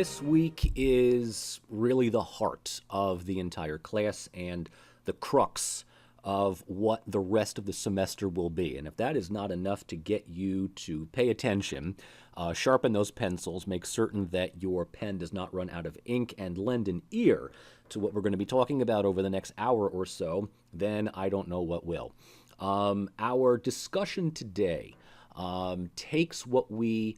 this week is really the heart of the entire class and the crux of what the rest of the semester will be. And if that is not enough to get you to pay attention, sharpen those pencils, make certain that your pen does not run out of ink, and lend an ear to what we're going to be talking about over the next hour or so, then I don't know what will. Our discussion today takes what we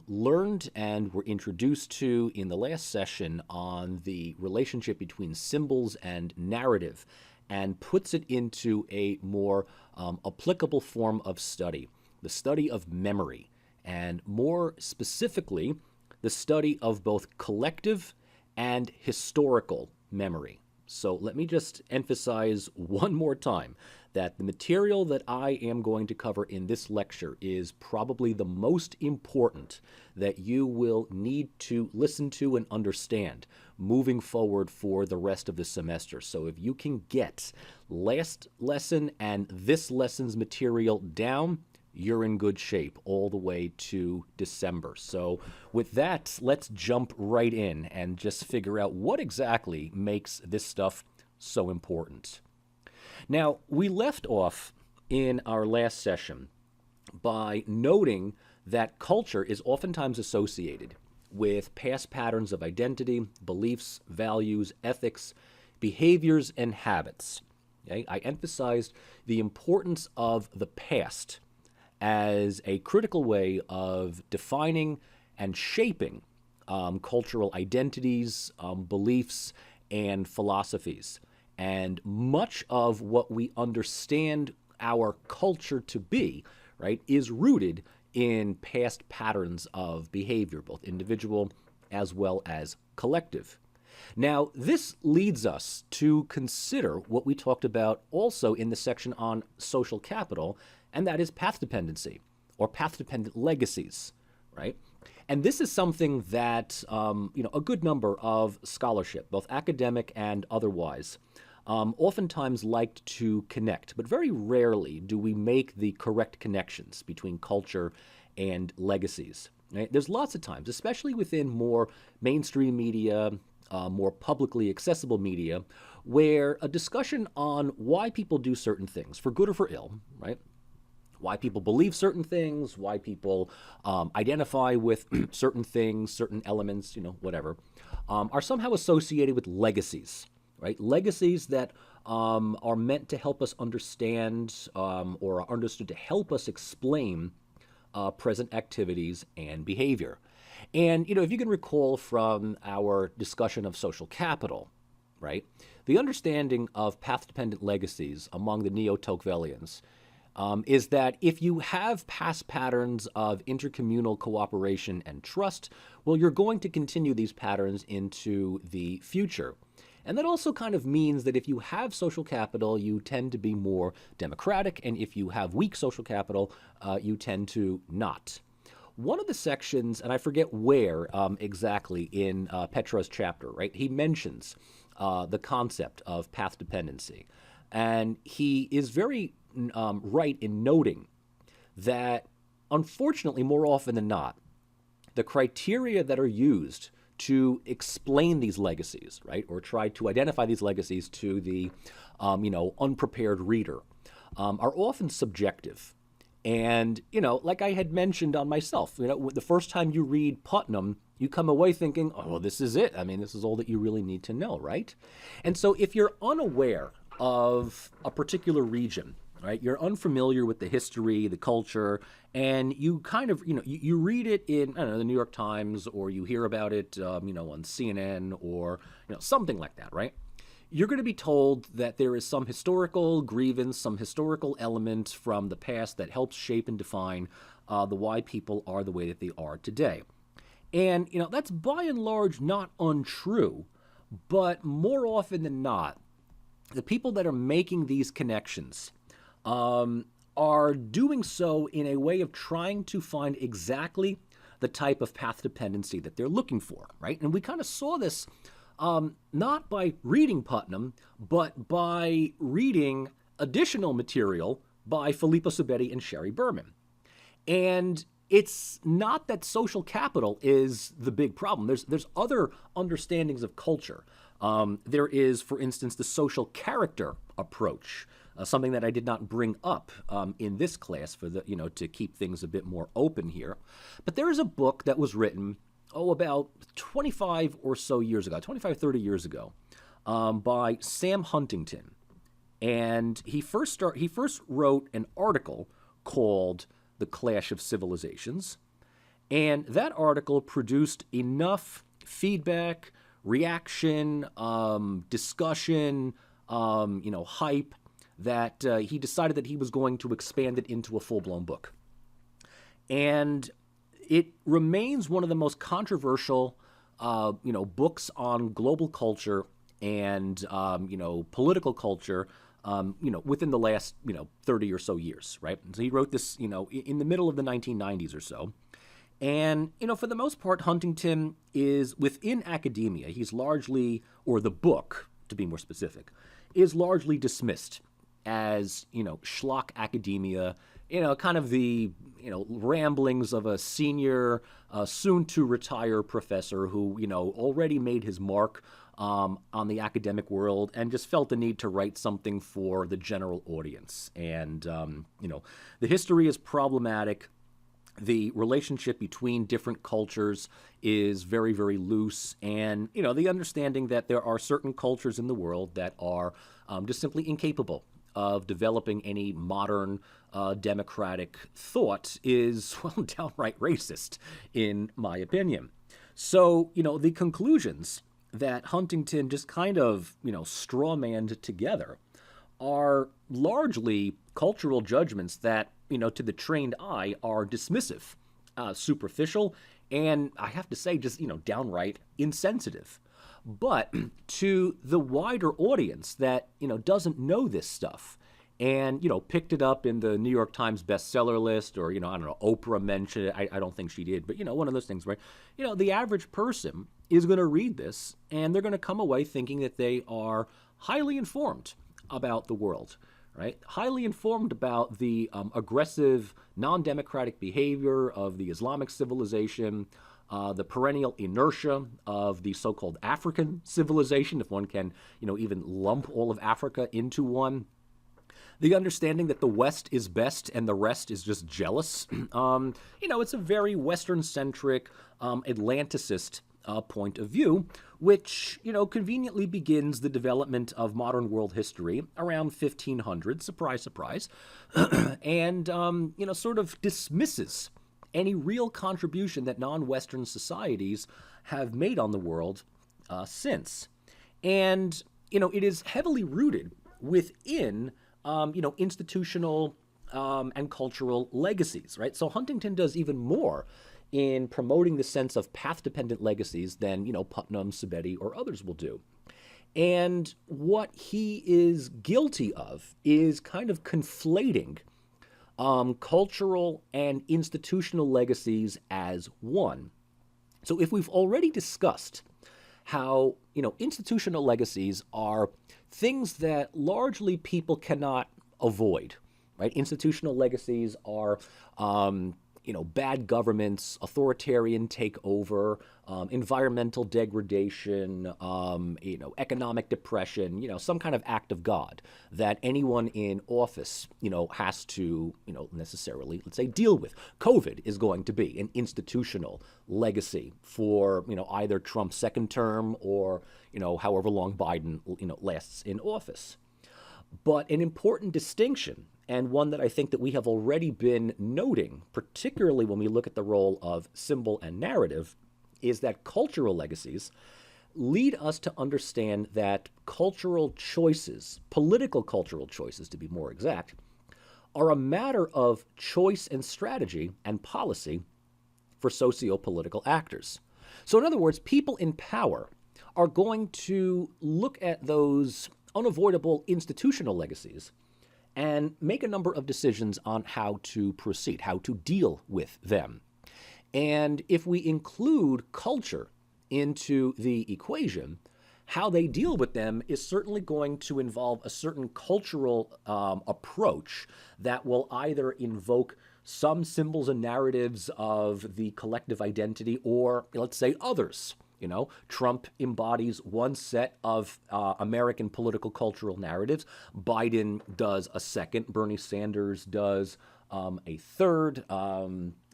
learned and were introduced to in the last session on the relationship between symbols and narrative and puts it into a more applicable form of study, the study of memory, and more specifically, the study of both collective and historical memory. So let me just emphasize one more time that the material that I am going to cover in this lecture is probably the most important that you will need to listen to and understand moving forward for the rest of the semester. So if you can get last lesson and this lesson's material down, you're in good shape all the way to December. So with that, let's jump right in and just figure out what exactly makes this stuff so important. Now, we left off in our last session by noting that culture is oftentimes associated with past patterns of identity, beliefs, values, ethics, behaviors, and habits. Okay? I emphasized the importance of the past as a critical way of defining and shaping cultural identities, beliefs, and philosophies. And much of what we understand our culture to be, right, is rooted in past patterns of behavior, both individual as well as collective. Now, this leads us to consider what we talked about also in the section on social capital, and that is path dependency, or path-dependent legacies, right? And this is something that, a good number of scholarship, both academic and otherwise, oftentimes like to connect, but very rarely do we make the correct connections between culture and legacies. Right? There's lots of times, especially within more mainstream media, more publicly accessible media, where a discussion on why people do certain things, for good or for ill, right? Why people believe certain things, why people identify with certain things, certain elements, whatever, are somehow associated with legacies, right? Legacies that are meant to help us understand or are understood to help us explain present activities and behavior. And, if you can recall from our discussion of social capital, right, the understanding of path-dependent legacies among the Neo-Tocquevillians is that if you have past patterns of intercommunal cooperation and trust, well, you're going to continue these patterns into the future. And that also kind of means that if you have social capital, you tend to be more democratic, and if you have weak social capital, you tend to not. One of the sections, and I forget where exactly in Petra's chapter, right, he mentions the concept of path dependency. And he is very right in noting that, unfortunately, more often than not, the criteria that are used to explain these legacies, right, or try to identify these legacies to the, unprepared reader, are often subjective. And, like I had mentioned on myself, the first time you read Putnam, you come away thinking, oh, well, this is it. I mean, this is all that you really need to know, right? And so if you're unaware of a particular region, right, you're unfamiliar with the history, the culture, and you kind of, you read it in, I don't know, the New York Times, or you hear about it, on CNN, or, something like that, right? You're going to be told that there is some historical grievance, some historical element from the past that helps shape and define the why people are the way that they are today. And, that's by and large not untrue, but more often than not, the people that are making these connections are doing so in a way of trying to find exactly the type of path dependency that they're looking for, right? And we kind of saw this not by reading Putnam, but by reading additional material by Filippo Subbetti and Sherry Berman. And it's not that social capital is the big problem. There's other understandings of culture. There is, for instance, the social character approach, something that I did not bring up in this class for the to keep things a bit more open here. But there is a book that was written about 25 or so years ago, 25, 30 years ago, by Sam Huntington, and he first wrote an article called "The Clash of Civilizations," and that article produced enough feedback, reaction, discussion, hype, that he decided that he was going to expand it into a full-blown book. And it remains one of the most controversial, books on global culture and, political culture, within the last, 30 or so years, right? So he wrote this, in the middle of the 1990s or so. And, for the most part, Huntington is within academia. He's largely, or the book, to be more specific, is largely dismissed as, schlock academia, kind of the, ramblings of a senior, soon-to-retire professor who, already made his mark on the academic world and just felt the need to write something for the general audience. And, the history is problematic. The relationship between different cultures is very, very loose. And, the understanding that there are certain cultures in the world that are just simply incapable of developing any modern democratic thought is, well, downright racist, in my opinion. So, the conclusions that Huntington just kind of, strawmanned together are largely cultural judgments that, to the trained eye are dismissive, superficial, and I have to say just, downright insensitive. But to the wider audience that, doesn't know this stuff and, picked it up in the New York Times bestseller list or, I don't know, Oprah mentioned it. I don't think she did, but, one of those things, right? The average person is going to read this and they're going to come away thinking that they are highly informed about the world, right? Highly informed about the aggressive, non-democratic behavior of the Islamic civilization, the perennial inertia of the so-called African civilization, if one can, even lump all of Africa into one. The understanding that the West is best and the rest is just jealous. It's a very Western-centric, Atlanticist point of view, which, conveniently begins the development of modern world history around 1500, surprise, surprise, and, sort of dismisses any real contribution that non-Western societies have made on the world since. And, it is heavily rooted within, institutional and cultural legacies, right? So Huntington does even more in promoting the sense of path-dependent legacies than, Putnam, Sabeti, or others will do. And what he is guilty of is kind of conflating cultural and institutional legacies as one. So if we've already discussed how, institutional legacies are things that largely people cannot avoid, right? Institutional legacies are, bad governments, authoritarian takeover, environmental degradation, economic depression, some kind of act of God that anyone in office, has to, necessarily, let's say, deal with. COVID is going to be an institutional legacy for, either Trump's second term or, however long Biden, lasts in office. But an important distinction, and one that I think that we have already been noting, particularly when we look at the role of symbol and narrative, is that cultural legacies lead us to understand that cultural choices, political cultural choices to be more exact, are a matter of choice and strategy and policy for socio-political actors. So in other words, people in power are going to look at those unavoidable institutional legacies and make a number of decisions on how to proceed, how to deal with them. And if we include culture into the equation, how they deal with them is certainly going to involve a certain cultural approach that will either invoke some symbols and narratives of the collective identity, or let's say others. Trump embodies one set of American political cultural narratives. Biden does a second. Bernie Sanders does a third.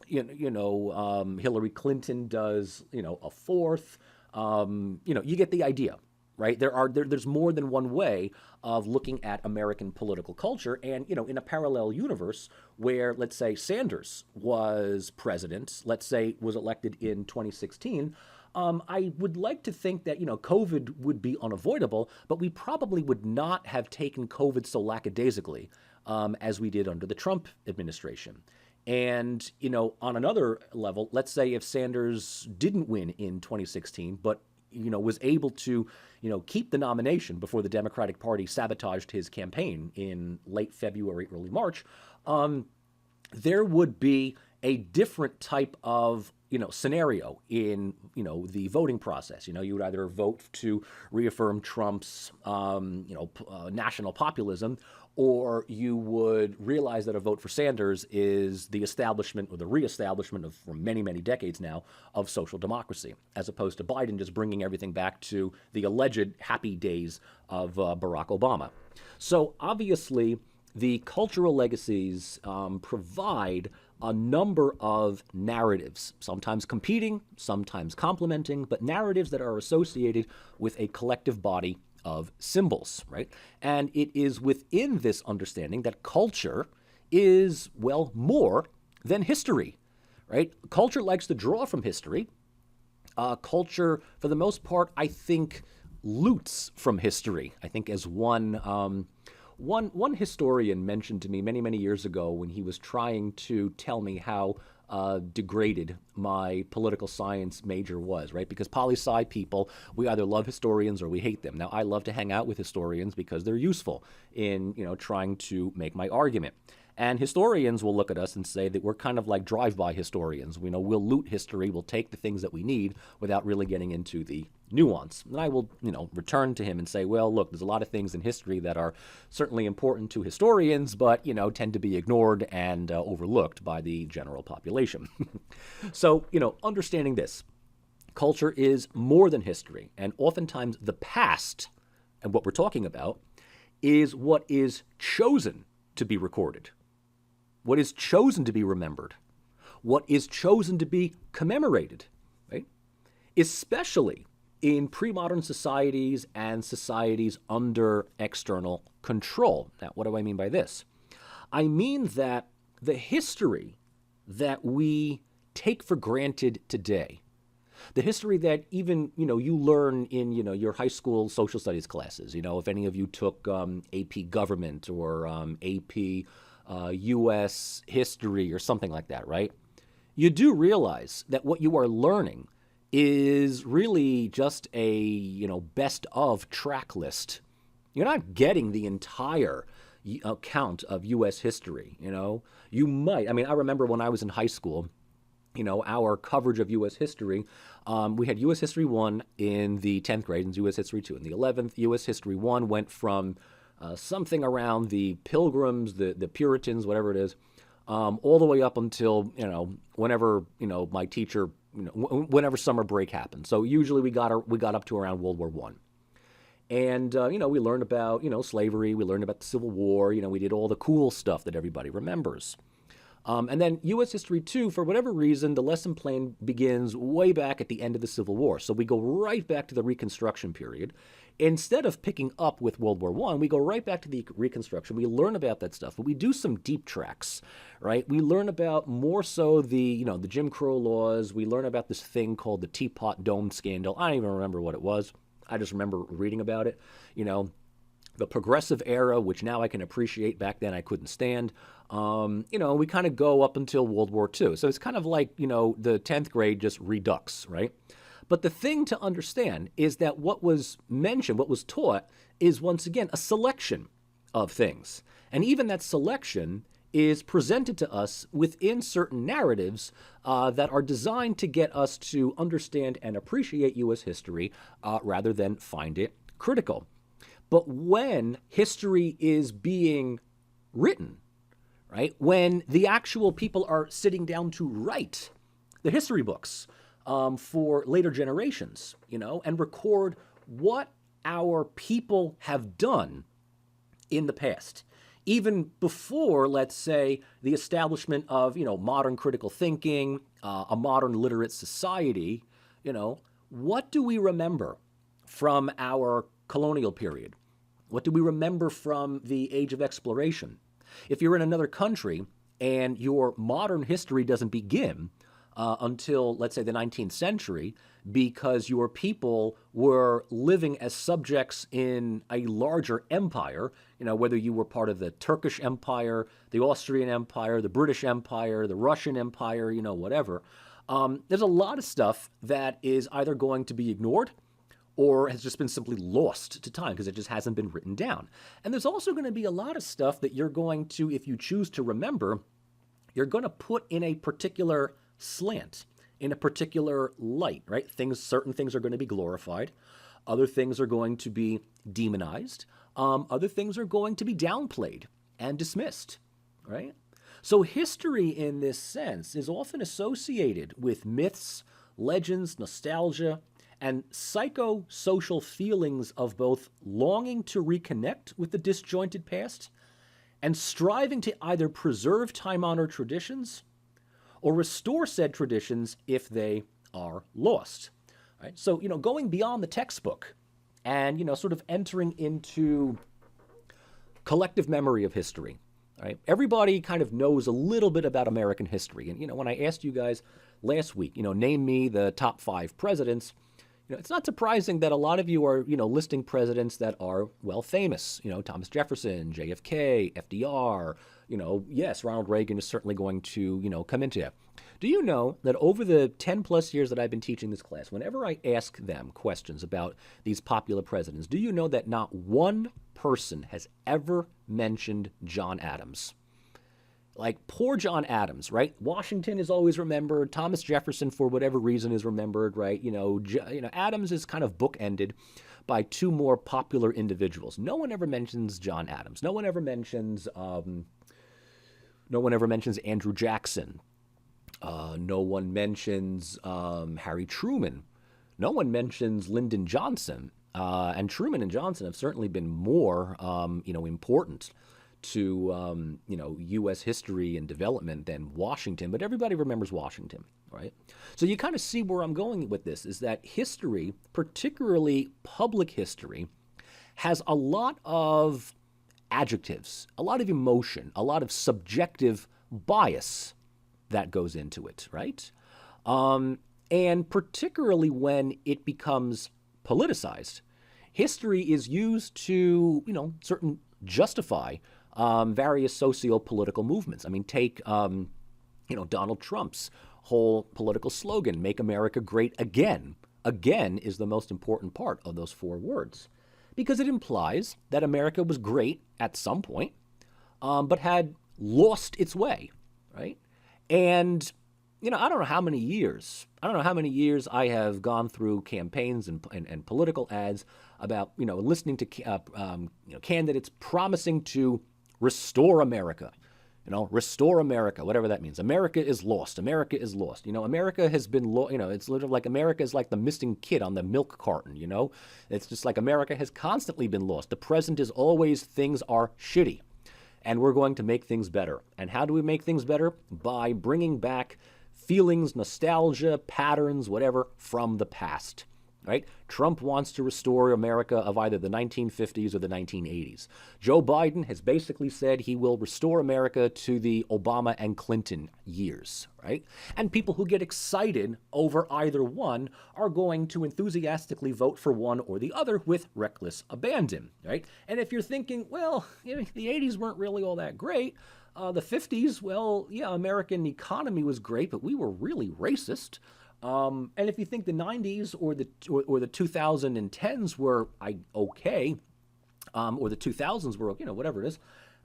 Hillary Clinton does, a fourth. You get the idea, right? There's more than one way of looking at American political culture. And, in a parallel universe where, let's say, Sanders was president, let's say was elected in 2016, I would like to think that, COVID would be unavoidable, but we probably would not have taken COVID so lackadaisically as we did under the Trump administration. And, on another level, let's say if Sanders didn't win in 2016, but, was able to, keep the nomination before the Democratic Party sabotaged his campaign in late February, early March, there would be a different type of scenario in the voting process. You would either vote to reaffirm Trump's national populism, or you would realize that a vote for Sanders is the establishment or the reestablishment of, for many, many decades now, of social democracy, as opposed to Biden just bringing everything back to the alleged happy days of Barack Obama. So obviously, the cultural legacies provide a number of narratives, sometimes competing, sometimes complementing, but narratives that are associated with a collective body of symbols, right? And it is within this understanding that culture is, well, more than history, right? Culture likes to draw from history. Culture, for the most part, I think, loots from history. I think as one historian mentioned to me many, many years ago when he was trying to tell me how degraded my political science major was, right? Because poli-sci people, we either love historians or we hate them. Now, I love to hang out with historians because they're useful in, trying to make my argument. And historians will look at us and say that we're kind of like drive-by historians. We'll loot history, we'll take the things that we need without really getting into the nuance. And I will, return to him and say, well, look, there's a lot of things in history that are certainly important to historians, but, tend to be ignored and overlooked by the general population. So, understanding this, culture is more than history. And oftentimes the past, and what we're talking about, is what is chosen to be recorded, what is chosen to be remembered, what is chosen to be commemorated, right? Especially in pre-modern societies and societies under external control. Now, what do I mean by this? I mean that the history that we take for granted today, the history that even, you learn in, your high school social studies classes, if any of you took AP government or AP U.S. history or something like that, right? You do realize that what you are learning is really just a, best of track list. You're not getting the entire account of U.S. history, You might. I remember when I was in high school, our coverage of U.S. history, we had U.S. History 1 in the 10th grade and U.S. History 2 in the 11th. U.S. History 1 went from something around the Pilgrims, the Puritans, whatever it is, all the way up until, whenever, my teacher, whenever summer break happened. So usually we got up to around World War I. And, we learned about, slavery, we learned about the Civil War, we did all the cool stuff that everybody remembers. And then U.S. History 2, for whatever reason, the lesson plan begins way back at the end of the Civil War. So we go right back to the Reconstruction period. Instead of picking up with World War I, we go right back to the Reconstruction. We learn about that stuff, but we do some deep tracks, right? We learn about more so the Jim Crow laws. We learn about this thing called the Teapot Dome scandal. I don't even remember what it was. I just remember reading about it, the progressive era, which now I can appreciate, back then I couldn't stand. We kind of go up until World War II. So it's kind of like, the 10th grade just redux, right? But the thing to understand is that what was mentioned, what was taught, is once again a selection of things. And even that selection is presented to us within certain narratives that are designed to get us to understand and appreciate U.S. history rather than find it critical. But when history is being written, right? When the actual people are sitting down to write the history books for later generations, and record what our people have done in the past. Even before, let's say, the establishment of, modern critical thinking, a modern literate society, what do we remember from our colonial period? What do we remember from the age of exploration? If you're in another country and your modern history doesn't begin until, let's say, the 19th century, because your people were living as subjects in a larger empire, whether you were part of the Turkish Empire, the Austrian Empire, the British Empire, the Russian Empire, whatever. There's a lot of stuff that is either going to be ignored or has just been simply lost to time because it just hasn't been written down. And there's also going to be a lot of stuff that you're going to, if you choose to remember, you're going to put in a particular slant, in a particular light, right? Certain things are going to be glorified. Other things are going to be demonized. Other things are going to be downplayed and dismissed, right? So history in this sense is often associated with myths, legends, nostalgia, and psychosocial feelings of both longing to reconnect with the disjointed past and striving to either preserve time-honored traditions or restore said traditions if they are lost. Right? So, going beyond the textbook and, sort of entering into collective memory of history. Right? Everybody kind of knows a little bit about American history. And, when I asked you guys last week, name me the top 5 presidents, it's not surprising that a lot of you are, listing presidents that are, well, famous. Thomas Jefferson, JFK, FDR, yes, Ronald Reagan is certainly going to, come into it. Do you know that over the 10 plus years that I've been teaching this class, whenever I ask them questions about these popular presidents, do you know that not one person has ever mentioned John Adams? Like, poor John Adams, right? Washington is always remembered. Thomas Jefferson, for whatever reason, is remembered, right? Adams is kind of bookended by 2 more popular individuals. No one ever mentions John Adams. No one ever mentions Andrew Jackson. No one mentions Harry Truman. No one mentions Lyndon Johnson. And Truman and Johnson have certainly been more, important to, U.S. history and development than Washington, but everybody remembers Washington, right? So you kind of see where I'm going with this, is that history, particularly public history, has a lot of adjectives, a lot of emotion, a lot of subjective bias that goes into it, right? And particularly when it becomes politicized, history is used to, justify various socio-political movements. I mean, take, Donald Trump's whole political slogan, "Make America Great Again." Again is the most important part of those 4 words, because it implies that America was great at some point, but had lost its way, right? And, I don't know how many years I have gone through campaigns and political ads about, listening to, candidates promising to restore America, restore America, whatever that means. America is lost. America is lost. America has been, it's literally like America is like the missing kid on the milk carton, It's just like America has constantly been lost. The present is always things are shitty, and we're going to make things better. And how do we make things better? By bringing back feelings, nostalgia, patterns, whatever, from the past. Right? Trump wants to restore America of either the 1950s or the 1980s. Joe Biden has basically said he will restore America to the Obama and Clinton years, right? And people who get excited over either one are going to enthusiastically vote for one or the other with reckless abandon, right? And if you're thinking, well, the 80s weren't really all that great, the 50s, well, yeah, American economy was great, but we were really racist. And if you think the 90s or the 2010s were okay, or the 2000s were, whatever it is,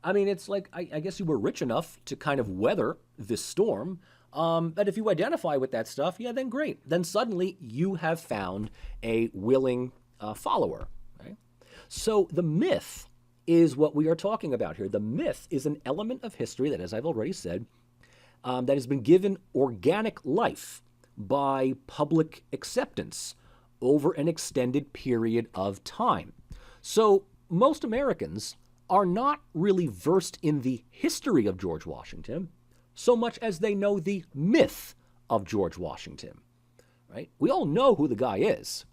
I mean, it's like, I guess you were rich enough to kind of weather this storm. But if you identify with that stuff, yeah, then great. Then suddenly you have found a willing follower, right? So the myth is what we are talking about here. The myth is an element of history that, as I've already said, that has been given organic life by public acceptance over an extended period of time. So most Americans are not really versed in the history of George Washington so much as they know the myth of George Washington, right? We all know who the guy is.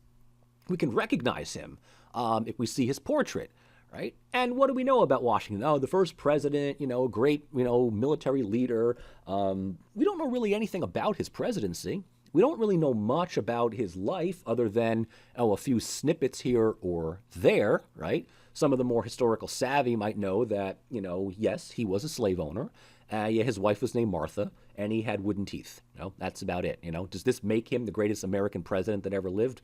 We can recognize him if we see his portrait, right? And what do we know about Washington? Oh, the first president, a great, military leader. We don't know really anything about his presidency. We don't really know much about his life other than, a few snippets here or there, right? Some of the more historical savvy might know that, yes, he was a slave owner. Yeah, his wife was named Martha, and he had wooden teeth. That's about it. Does this make him the greatest American president that ever lived?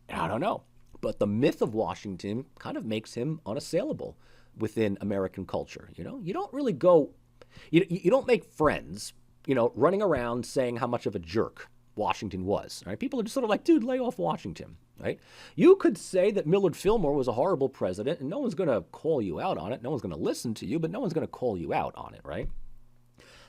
I don't know. But the myth of Washington kind of makes him unassailable within American culture. You don't really go, you don't make friends, running around saying how much of a jerk Washington was. Right? People are just sort of like, dude, lay off Washington. Right? You could say that Millard Fillmore was a horrible president, and no one's going to call you out on it. No one's going to listen to you, but no one's going to call you out on it, right?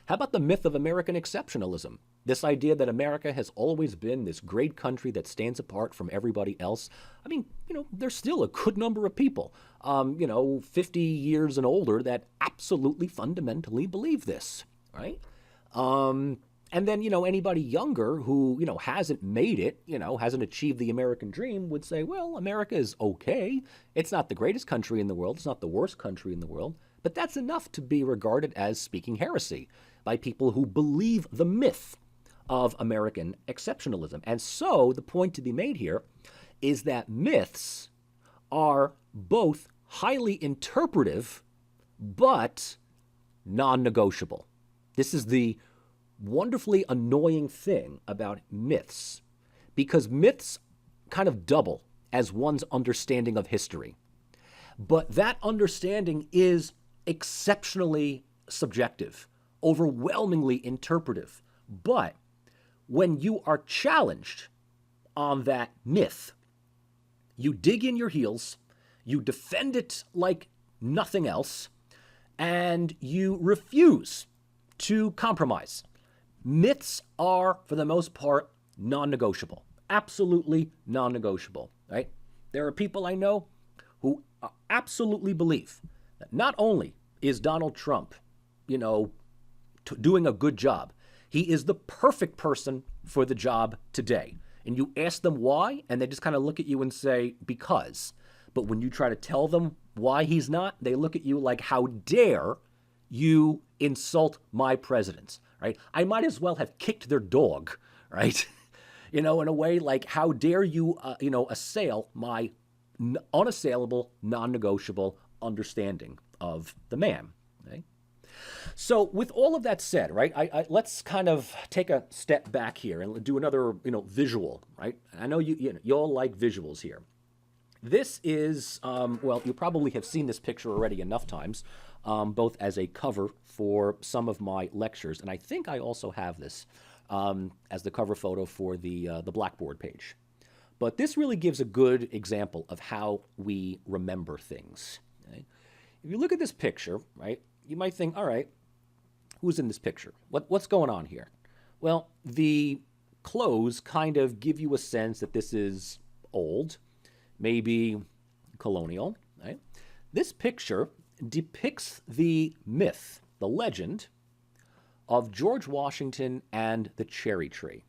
How about the myth of American exceptionalism? This idea that America has always been this great country that stands apart from everybody else. I mean, there's still a good number of people, 50 years and older that absolutely fundamentally believe this, right? And then, anybody younger who, hasn't made it, hasn't achieved the American dream would say, well, America is okay. It's not the greatest country in the world. It's not the worst country in the world. But that's enough to be regarded as speaking heresy by people who believe the myth of American exceptionalism. And so the point to be made here is that myths are both highly interpretive but non-negotiable. This is the wonderfully annoying thing about myths, because myths kind of double as one's understanding of history. But that understanding is exceptionally subjective, overwhelmingly interpretive. But when you are challenged on that myth, you dig in your heels, you defend it like nothing else, and you refuse to compromise. Myths are, for the most part, non-negotiable. Absolutely non-negotiable, right? There are people I know who absolutely believe that not only is Donald Trump, doing a good job, he is the perfect person for the job today. And you ask them why, and they just kind of look at you and say, because. But when you try to tell them why he's not, they look at you like, how dare you insult my president, right? I might as well have kicked their dog, right? In a way like, how dare you, assail my unassailable, non-negotiable understanding of the man, right? So with all of that said, right, let's kind of take a step back here and do another, visual, right? I know you all like visuals here. This is, well, you probably have seen this picture already enough times, both as a cover for some of my lectures, and I think I also have this as the cover photo for the Blackboard page. But this really gives a good example of how we remember things. Right? If you look at this picture, right, you might think, all right, who's in this picture? What's going on here? Well, the clothes kind of give you a sense that this is old, maybe colonial, right? This picture depicts the myth, the legend of George Washington and the cherry tree,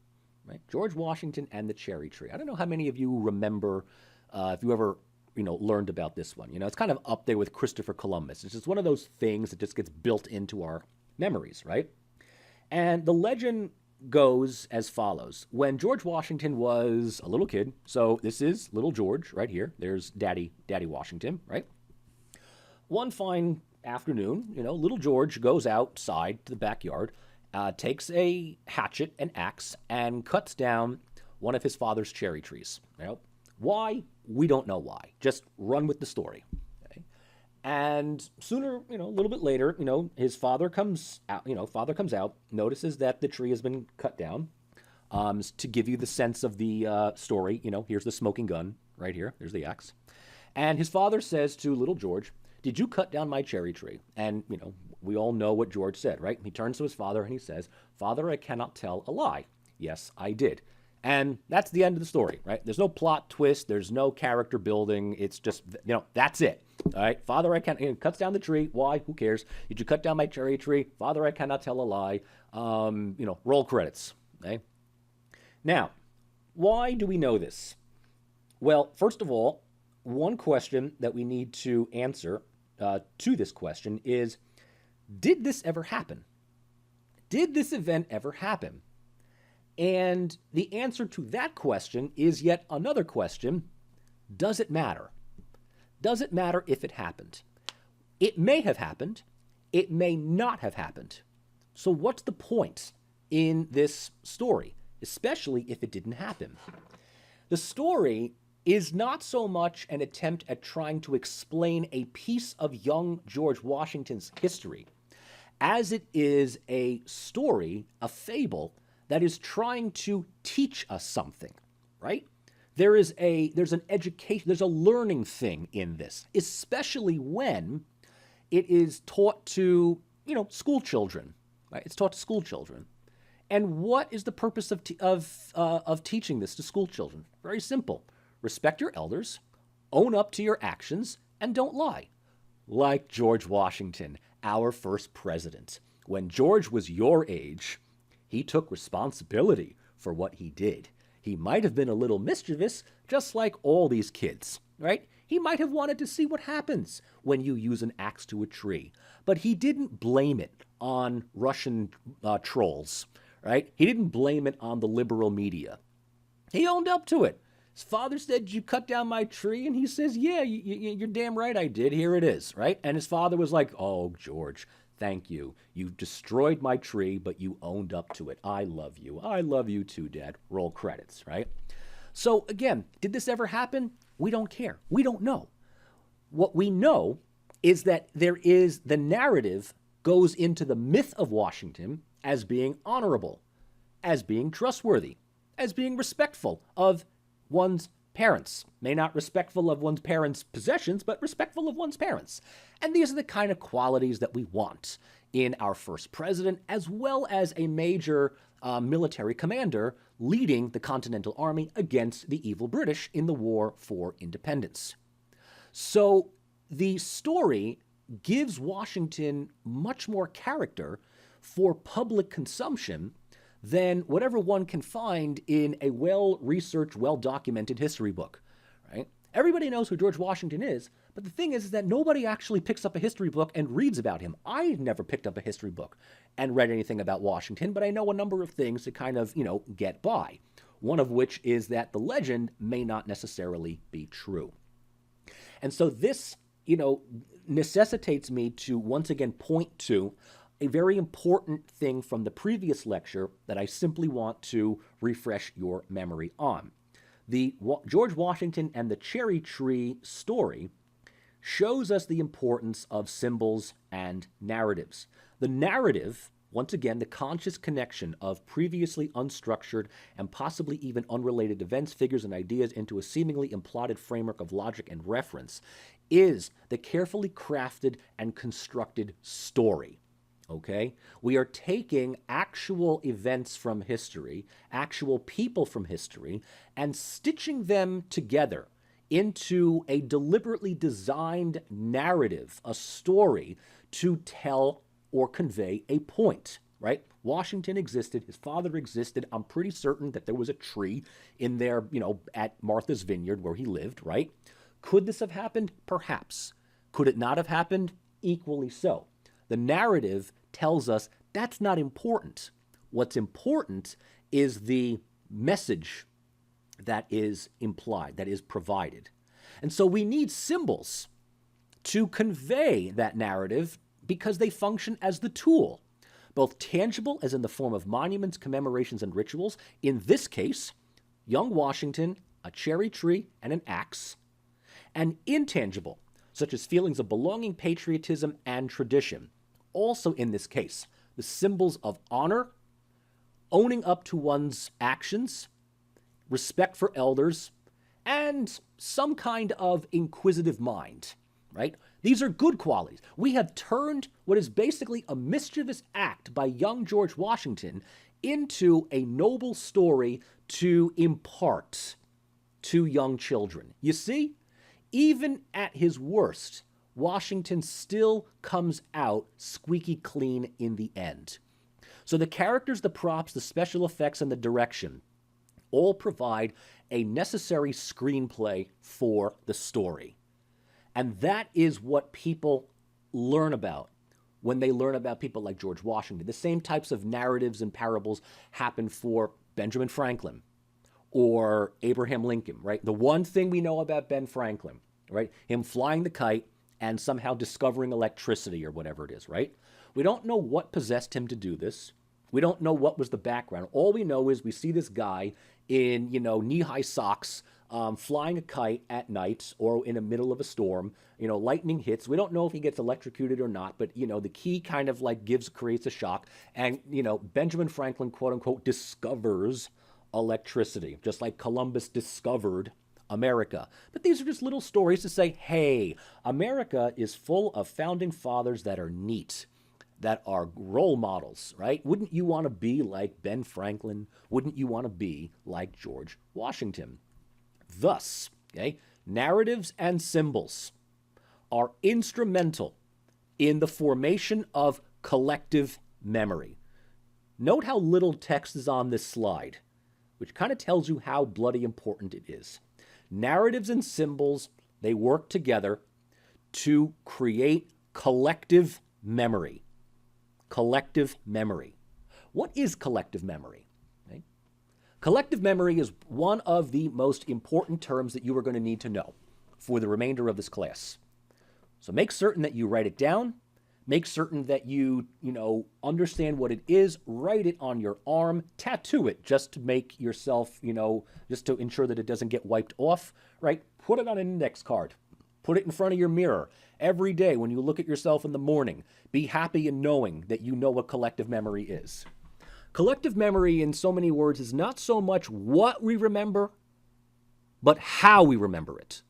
right? George Washington and the cherry tree. I don't know how many of you remember, if you ever, learned about this one. It's kind of up there with Christopher Columbus. It's just one of those things that just gets built into our memories, right? And the legend goes as follows. When George Washington was a little kid, so this is little George right here. There's Daddy Washington, right? One fine afternoon, little George goes outside to the backyard, takes a hatchet and axe, and cuts down one of his father's cherry trees. Why? We don't know why. Just run with the story. Okay? And sooner, a little bit later, his father comes out, notices that the tree has been cut down. To give you the sense of the story, here's the smoking gun right here. There's the axe. And his father says to little George, did you cut down my cherry tree? And, we all know what George said, right? He turns to his father and he says, Father, I cannot tell a lie. Yes, I did. And that's the end of the story, right? There's no plot twist. There's no character building. It's just, that's it. All right. Father, I can't, cuts down the tree. Why? Who cares? Did you cut down my cherry tree? Father, I cannot tell a lie. Roll credits. Okay. Now, why do we know this? Well, first of all, one question that we need to answer to this question is, did this ever happen? Did this event ever happen? And the answer to that question is yet another question. Does it matter? Does it matter if it happened? It may have happened. It may not have happened. So what's the point in this story, especially if it didn't happen? The story is not so much an attempt at trying to explain a piece of young George Washington's history as it is a story, a fable, that is trying to teach us something, right? There's an education, there's a learning thing in this, especially when it is taught to, school children, right? It's taught to school children. And what is the purpose of teaching this to school children? Very simple. Respect your elders, own up to your actions, and don't lie. Like George Washington, our first president. When George was your age, he took responsibility for what he did. He might have been a little mischievous, just like all these kids, right? He might have wanted to see what happens when you use an axe to a tree. But he didn't blame it on Russian trolls, right? He didn't blame it on the liberal media. He owned up to it. His father said, you cut down my tree? And he says, yeah, you're damn right I did. Here it is, right? And his father was like, oh, George, thank you. You destroyed my tree, but you owned up to it. I love you. I love you too, Dad. Roll credits, right? So again, did this ever happen? We don't care. We don't know. What we know is that the narrative goes into the myth of Washington as being honorable, as being trustworthy, as being respectful of one's parents. May not respectful of one's parents' possessions, but respectful of one's parents. And these are the kind of qualities that we want in our first president, as well as a major military commander leading the Continental Army against the evil British in the War for Independence. So the story gives Washington much more character for public consumption than whatever one can find in a well-researched, well-documented history book, right? Everybody knows who George Washington is, but the thing is that nobody actually picks up a history book and reads about him. I never picked up a history book and read anything about Washington, but I know a number of things to kind of, get by. One of which is that the legend may not necessarily be true. And so this, necessitates me to once again point to a very important thing from the previous lecture that I simply want to refresh your memory on. The George Washington and the cherry tree story shows us the importance of symbols and narratives. The narrative, once again, the conscious connection of previously unstructured and possibly even unrelated events, figures, and ideas into a seemingly imploded framework of logic and reference, is the carefully crafted and constructed story. Okay? We are taking actual events from history, actual people from history, and stitching them together into a deliberately designed narrative, a story to tell or convey a point, right? Washington existed, his father existed. I'm pretty certain that there was a tree in there, at Martha's Vineyard where he lived, right? Could this have happened? Perhaps. Could it not have happened? Equally so. The narrative tells us that's not important. What's important is the message that is implied, that is provided. And so we need symbols to convey that narrative because they function as the tool, both tangible as in the form of monuments, commemorations, and rituals. In this case, young Washington, a cherry tree, and an axe, and intangible, such as feelings of belonging, patriotism, and tradition. Also in this case, the symbols of honor, owning up to one's actions, respect for elders, and some kind of inquisitive mind, right? These are good qualities. We have turned what is basically a mischievous act by young George Washington into a noble story to impart to young children. You see, even at his worst, Washington still comes out squeaky clean in the end. So the characters, the props, the special effects, and the direction all provide a necessary screenplay for the story. And that is what people learn about when they learn about people like George Washington. The same types of narratives and parables happen for Benjamin Franklin or Abraham Lincoln, right? The one thing we know about Ben Franklin, right? Him flying the kite and somehow discovering electricity or whatever it is, right? We don't know what possessed him to do this. We don't know what was the background. All we know is we see this guy in, knee-high socks, flying a kite at night or in the middle of a storm, lightning hits. We don't know if he gets electrocuted or not, but, the key kind of like creates a shock. And, Benjamin Franklin, quote unquote, discovers electricity, just like Columbus discovered America. But these are just little stories to say, hey, America is full of founding fathers that are neat, that are role models, right? Wouldn't you want to be like Ben Franklin? Wouldn't you want to be like George Washington? Thus, narratives and symbols are instrumental in the formation of collective memory. Note how little text is on this slide, which kind of tells you how bloody important it is. Narratives and symbols, they work together to create collective memory. Collective memory. What is collective memory? Collective memory is one of the most important terms that you are going to need to know for the remainder of this class. So make certain that you write it down. Make certain that you understand what it is. Write it on your arm. Tattoo it just to make yourself, just to ensure that it doesn't get wiped off, right? Put it on an index card. Put it in front of your mirror. Every day when you look at yourself in the morning, be happy in knowing that you know what collective memory is. Collective memory, in so many words, is not so much what we remember, but how we remember it.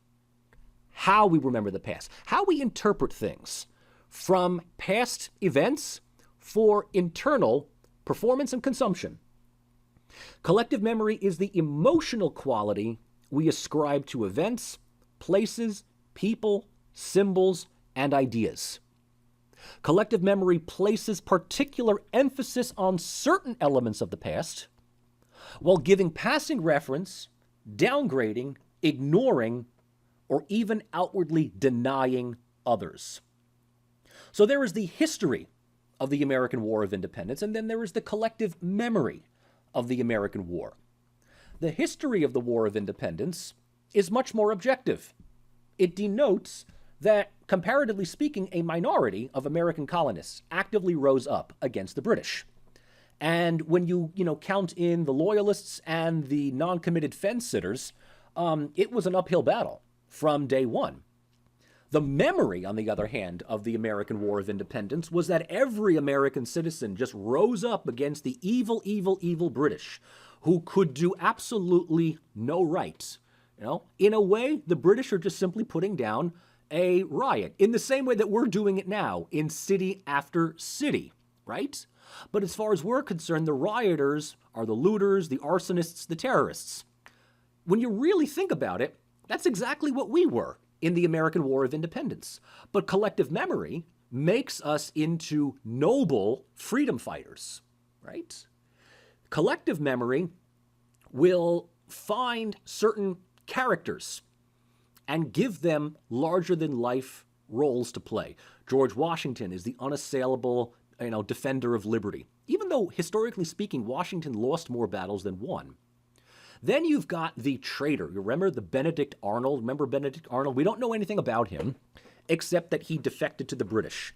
How we remember the past. How we interpret things from past events for internal performance and consumption. Collective memory is the emotional quality we ascribe to events, places, people, symbols, and ideas. Collective memory places particular emphasis on certain elements of the past, while giving passing reference, downgrading, ignoring, or even outwardly denying others. So there is the history of the American War of Independence, and then there is the collective memory of the American War. The history of the War of Independence is much more objective. It denotes that, comparatively speaking, a minority of American colonists actively rose up against the British. And when you count in the loyalists and the non-committed fence-sitters, it was an uphill battle from day one. The memory, on the other hand, of the American War of Independence was that every American citizen just rose up against the evil, evil, evil British, who could do absolutely no right. In a way, the British are just simply putting down a riot, in the same way that we're doing it now in city after city, right? But as far as we're concerned, the rioters are the looters, the arsonists, the terrorists. When you really think about it, that's exactly what we were in the American War of Independence. But collective memory makes us into noble freedom fighters, right? Collective memory will find certain characters and give them larger-than-life roles to play. George Washington is the unassailable, defender of liberty, even though, historically speaking, Washington lost more battles than won. Then you've got the traitor. You remember the Benedict Arnold? Remember Benedict Arnold? We don't know anything about him, except that he defected to the British.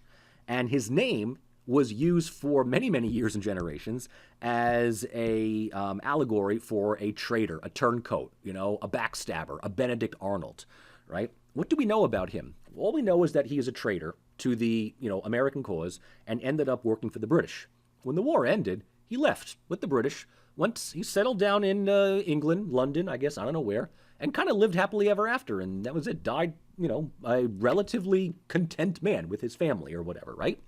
And his name was used for many, many years and generations as a allegory for a traitor, a turncoat, a backstabber, a Benedict Arnold, right? What do we know about him? All we know is that he is a traitor to the, American cause and ended up working for the British. When the war ended, he left with the British. Once he settled down in England, London, I guess, I don't know where, and kind of lived happily ever after, and that was it. Died, a relatively content man with his family or whatever, right?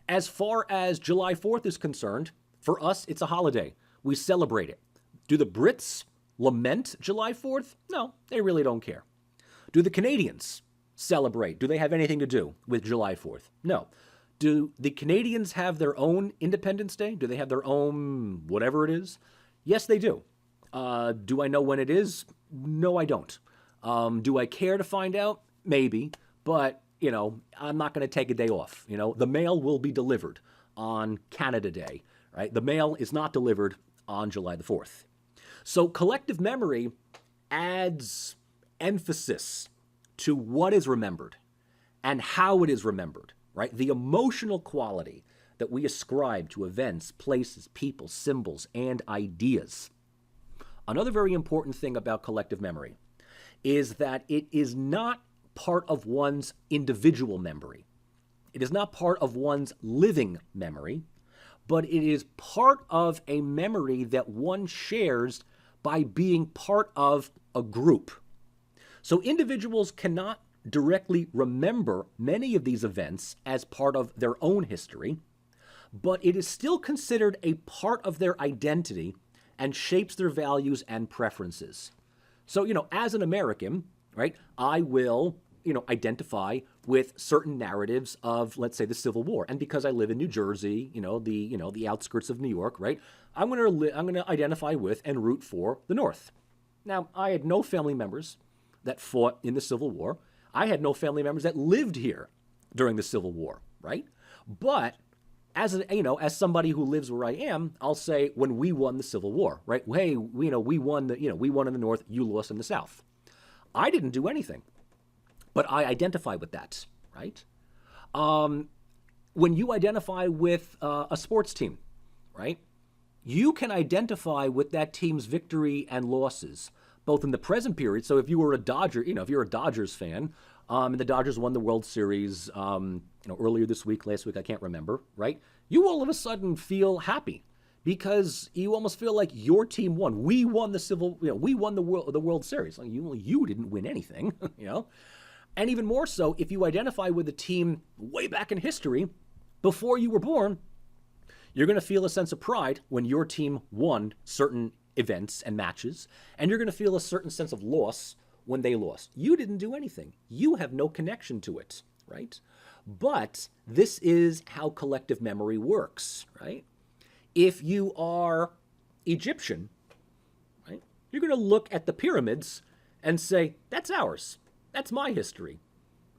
As far as July 4th is concerned, for us, it's a holiday. We celebrate it. Do the Brits lament July 4th? No, they really don't care. Do the Canadians celebrate? Do they have anything to do with July 4th? No. Do the Canadians have their own Independence Day? Do they have their own whatever it is? Yes, they do. Do I know when it is? No, I don't. Do I care to find out? Maybe. But, I'm not going to take a day off. The mail will be delivered on Canada Day, right? The mail is not delivered on July the 4th. So collective memory adds emphasis to what is remembered and how it is remembered, right? The emotional quality that we ascribe to events, places, people, symbols, and ideas. Another very important thing about collective memory is that it is not part of one's individual memory. It is not part of one's living memory, but it is part of a memory that one shares by being part of a group. So individuals cannot directly remember many of these events as part of their own history, but it is still considered a part of their identity and shapes their values and preferences. So, as an American, right, I will, identify with certain narratives of, let's say, the Civil War. And because I live in New Jersey, the outskirts of New York, right, I'm going to identify with and root for the North. Now, I had no family members that fought in the Civil War. I had no family members that lived here during the Civil War, right? But as somebody who lives where I am, I'll say when we won the Civil War, right? Hey, we won we won in the North, you lost in the South. I didn't do anything, but I identify with that, right? When you identify with a sports team, right? You can identify with that team's victory and losses, both in the present period. So if you were a Dodger, if you're a Dodgers fan, and the Dodgers won the World Series, earlier this week, last week, I can't remember, right? You all of a sudden feel happy because you almost feel like your team won. We won we won the World Series. Like you didn't win anything, And even more so, if you identify with a team way back in history, before you were born, you're going to feel a sense of pride when your team won certain events and matches, and you're going to feel a certain sense of loss when they lost. You didn't do anything. You have no connection to it, right? But this is how collective memory works, right? If you are Egyptian, right, you're going to look at the pyramids and say, that's ours. That's my history.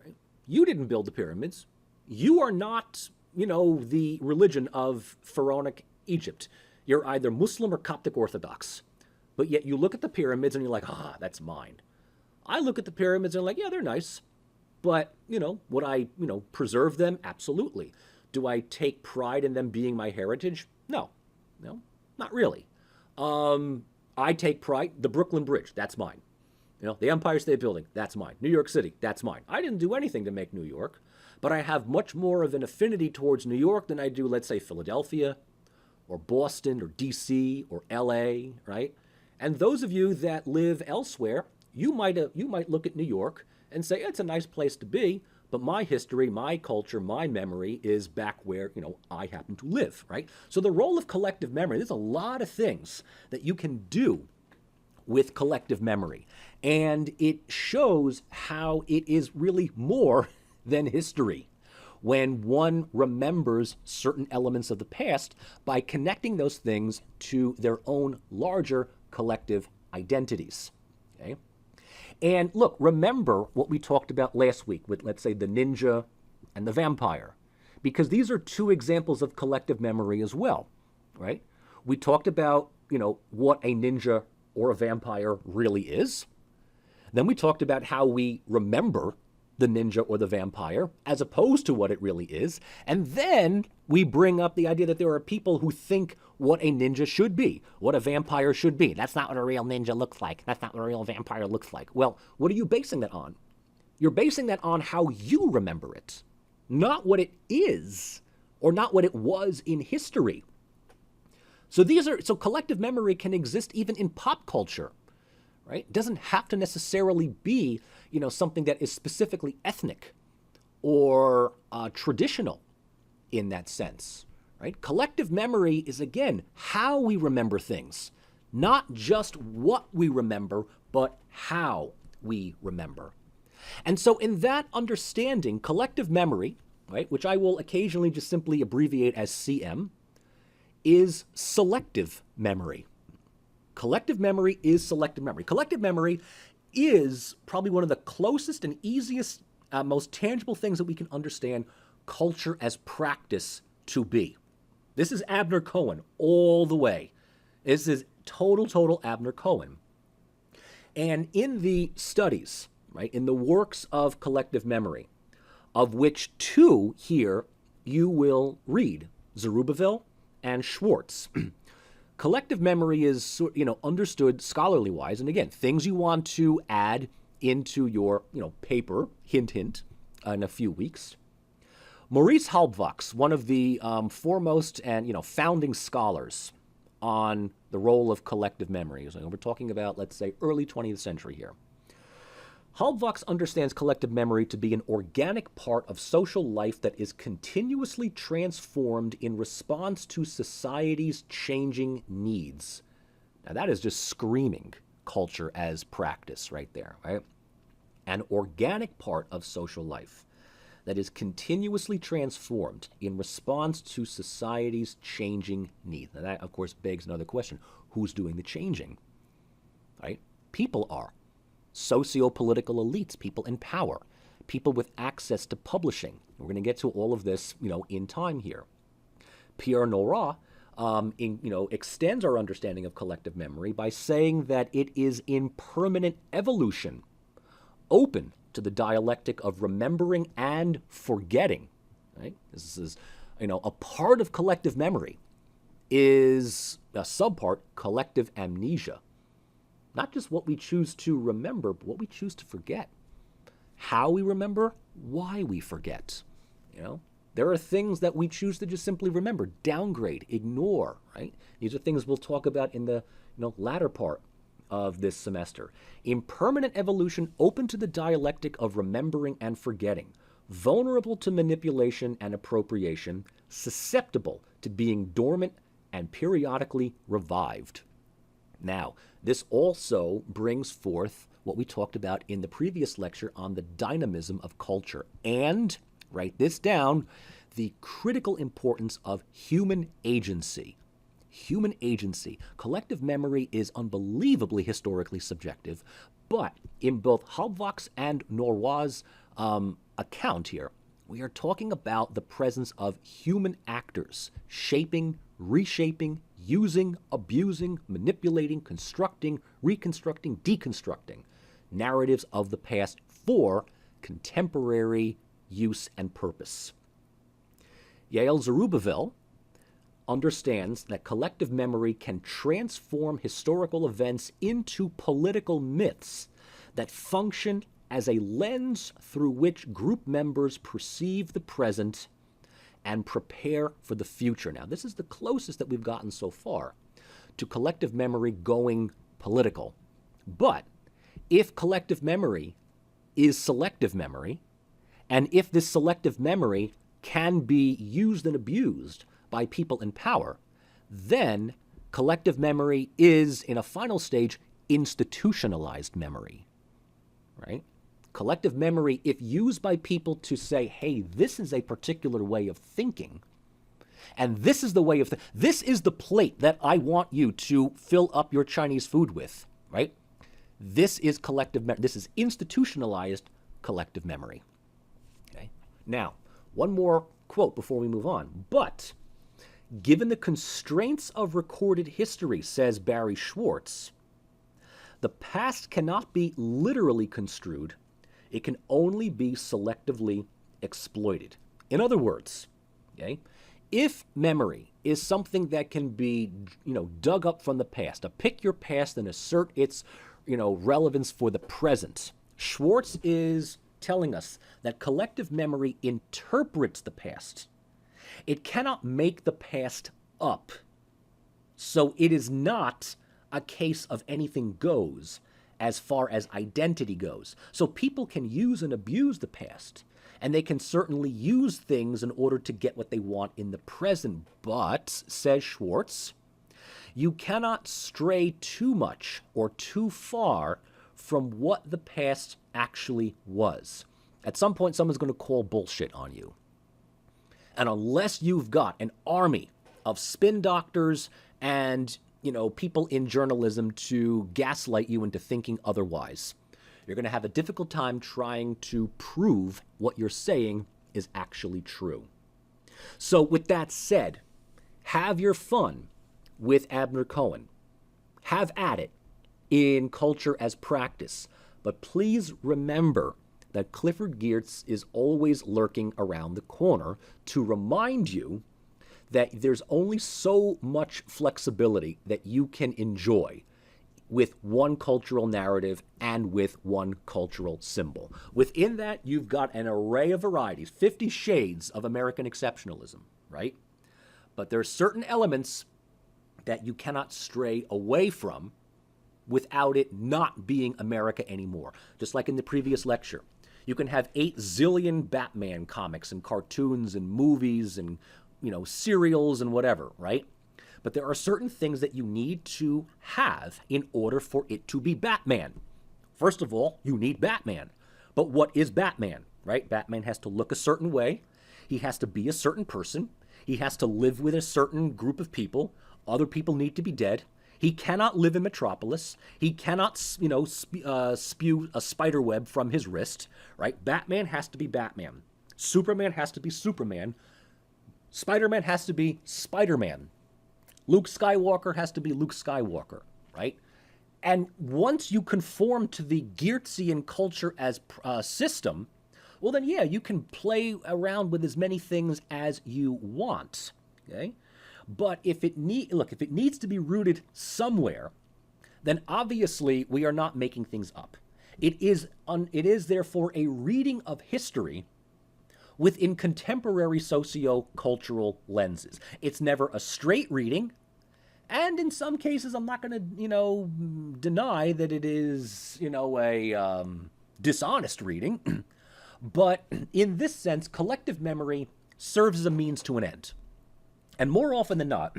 Right? You didn't build the pyramids. You are not, the religion of pharaonic Egypt. You're either Muslim or Coptic Orthodox. But yet you look at the pyramids and you're like, that's mine. I look at the pyramids and I'm like, yeah, they're nice. But, would I, preserve them? Absolutely. Do I take pride in them being my heritage? No, not really. I take pride, the Brooklyn Bridge, that's mine. The Empire State Building, that's mine. New York City, that's mine. I didn't do anything to make New York, but I have much more of an affinity towards New York than I do, let's say, Philadelphia or Boston or DC or LA, right? And those of you that live elsewhere, you might look at New York and say, it's a nice place to be, but my history, my culture, my memory is back where, I happen to live, right? So the role of collective memory, there's a lot of things that you can do with collective memory. And it shows how it is really more than history when one remembers certain elements of the past by connecting those things to their own larger collective identities. Okay? And look, remember what we talked about last week with, let's say, the ninja and the vampire, because these are two examples of collective memory as well, right? We talked about, what a ninja or a vampire really is. Then we talked about how we remember the ninja or the vampire as opposed to what it really is. And then we bring up the idea that there are people who think what a ninja should be, what a vampire should be. That's not what a real ninja looks like. That's not what a real vampire looks like. Well, what are you basing that on? You're basing that on how you remember it, not what it is or not what it was in history. So collective memory can exist even in pop culture, right? It doesn't have to necessarily be, something that is specifically ethnic or traditional in that sense, right? Collective memory is, again, how we remember things, not just what we remember, but how we remember. And so in that understanding, collective memory, right, which I will occasionally just simply abbreviate as CM, is selective memory. Collective memory is selective memory. Collective memory is probably one of the closest and easiest, most tangible things that we can understand culture as practice to be. This is Abner Cohen all the way. This is total Abner Cohen. And in the studies, right, in the works of collective memory, of which two here you will read, Zerubbabel and Schwartz. Collective memory is, understood scholarly-wise, and again, things you want to add into your, paper, hint, in a few weeks. Maurice Halbwachs, one of the foremost and, founding scholars on the role of collective memory. So we're talking about, let's say, early 20th century here. Halbwachs understands collective memory to be an organic part of social life that is continuously transformed in response to society's changing needs. Now that is just screaming culture as practice right there, right? An organic part of social life that is continuously transformed in response to society's changing needs. Now that, of course, begs another question. Who's doing the changing? Right? People are. Socio-political elites, people in power, people with access to publishing. We're going to get to all of this, in time here. Pear extends our understanding of collective memory by saying that it is in permanent evolution, open to the dialectic of remembering and forgetting. Right? This is, a part of collective memory is a subpart, collective amnesia. Not just what we choose to remember, but what we choose to forget. How we remember, why we forget. There are things that we choose to just simply remember, downgrade, ignore, right? These are things we'll talk about in the latter part of this semester. Impermanent evolution open to the dialectic of remembering and forgetting, vulnerable to manipulation and appropriation, susceptible to being dormant and periodically revived. Now, this also brings forth what we talked about in the previous lecture on the dynamism of culture. And, write this down, the critical importance of human agency. Human agency. Collective memory is unbelievably historically subjective, but in both Halbwachs and Norrois' account here, we are talking about the presence of human actors shaping, reshaping, using, abusing, manipulating, constructing, reconstructing, deconstructing narratives of the past for contemporary use and purpose. Yael Zerubbabel understands that collective memory can transform historical events into political myths that function as a lens through which group members perceive the present and prepare for the future. Now, this is the closest that we've gotten so far to collective memory going political. But if collective memory is selective memory, and if this selective memory can be used and abused by people in power, then collective memory is, in a final stage, institutionalized memory, right? Collective memory, if used by people to say, hey, this is a particular way of thinking, and this is the way of this is the plate that I want you to fill up your Chinese food with, right? This is collective memory. This is institutionalized collective memory. Okay. Now, one more quote before we move on. But given the constraints of recorded history, says Barry Schwartz, the past cannot be literally construed. It can only be selectively exploited. In other words, okay, if memory is something that can be, dug up from the past, to pick your past and assert its, relevance for the present, Schwartz is telling us that collective memory interprets the past. It cannot make the past up. So it is not a case of anything goes, as far as identity goes. So people can use and abuse the past, and they can certainly use things in order to get what they want in the present. But, says Schwartz, you cannot stray too much or too far from what the past actually was. At some point, someone's going to call bullshit on you. And unless you've got an army of spin doctors and, people in journalism to gaslight you into thinking otherwise, you're going to have a difficult time trying to prove what you're saying is actually true. So with that said, have your fun with Abner Cohen. Have at it in Culture as Practice. But please remember that Clifford Geertz is always lurking around the corner to remind you that there's only so much flexibility that you can enjoy with one cultural narrative and with one cultural symbol. Within that, you've got an array of varieties, 50 shades of American exceptionalism, right? But there are certain elements that you cannot stray away from without it not being America anymore. Just like in the previous lecture. You can have 8 zillion Batman comics and cartoons and movies and, serials and whatever, right? But there are certain things that you need to have in order for it to be Batman. First of all, you need Batman. But what is Batman, right? Batman has to look a certain way. He has to be a certain person. He has to live with a certain group of people. Other people need to be dead. He cannot live in Metropolis. He cannot, spew a spider web from his wrist, right? Batman has to be Batman. Superman has to be Superman. Spider-Man has to be Spider-Man. Luke Skywalker has to be Luke Skywalker, right? And once you conform to the Geertzian culture as system, well then, yeah, you can play around with as many things as you want, okay? But if it needs to be rooted somewhere, then obviously we are not making things up. It is therefore a reading of history within contemporary socio-cultural lenses. It's never a straight reading, and in some cases I'm not going to, deny that it is, a dishonest reading. But in this sense, collective memory serves as a means to an end. And more often than not,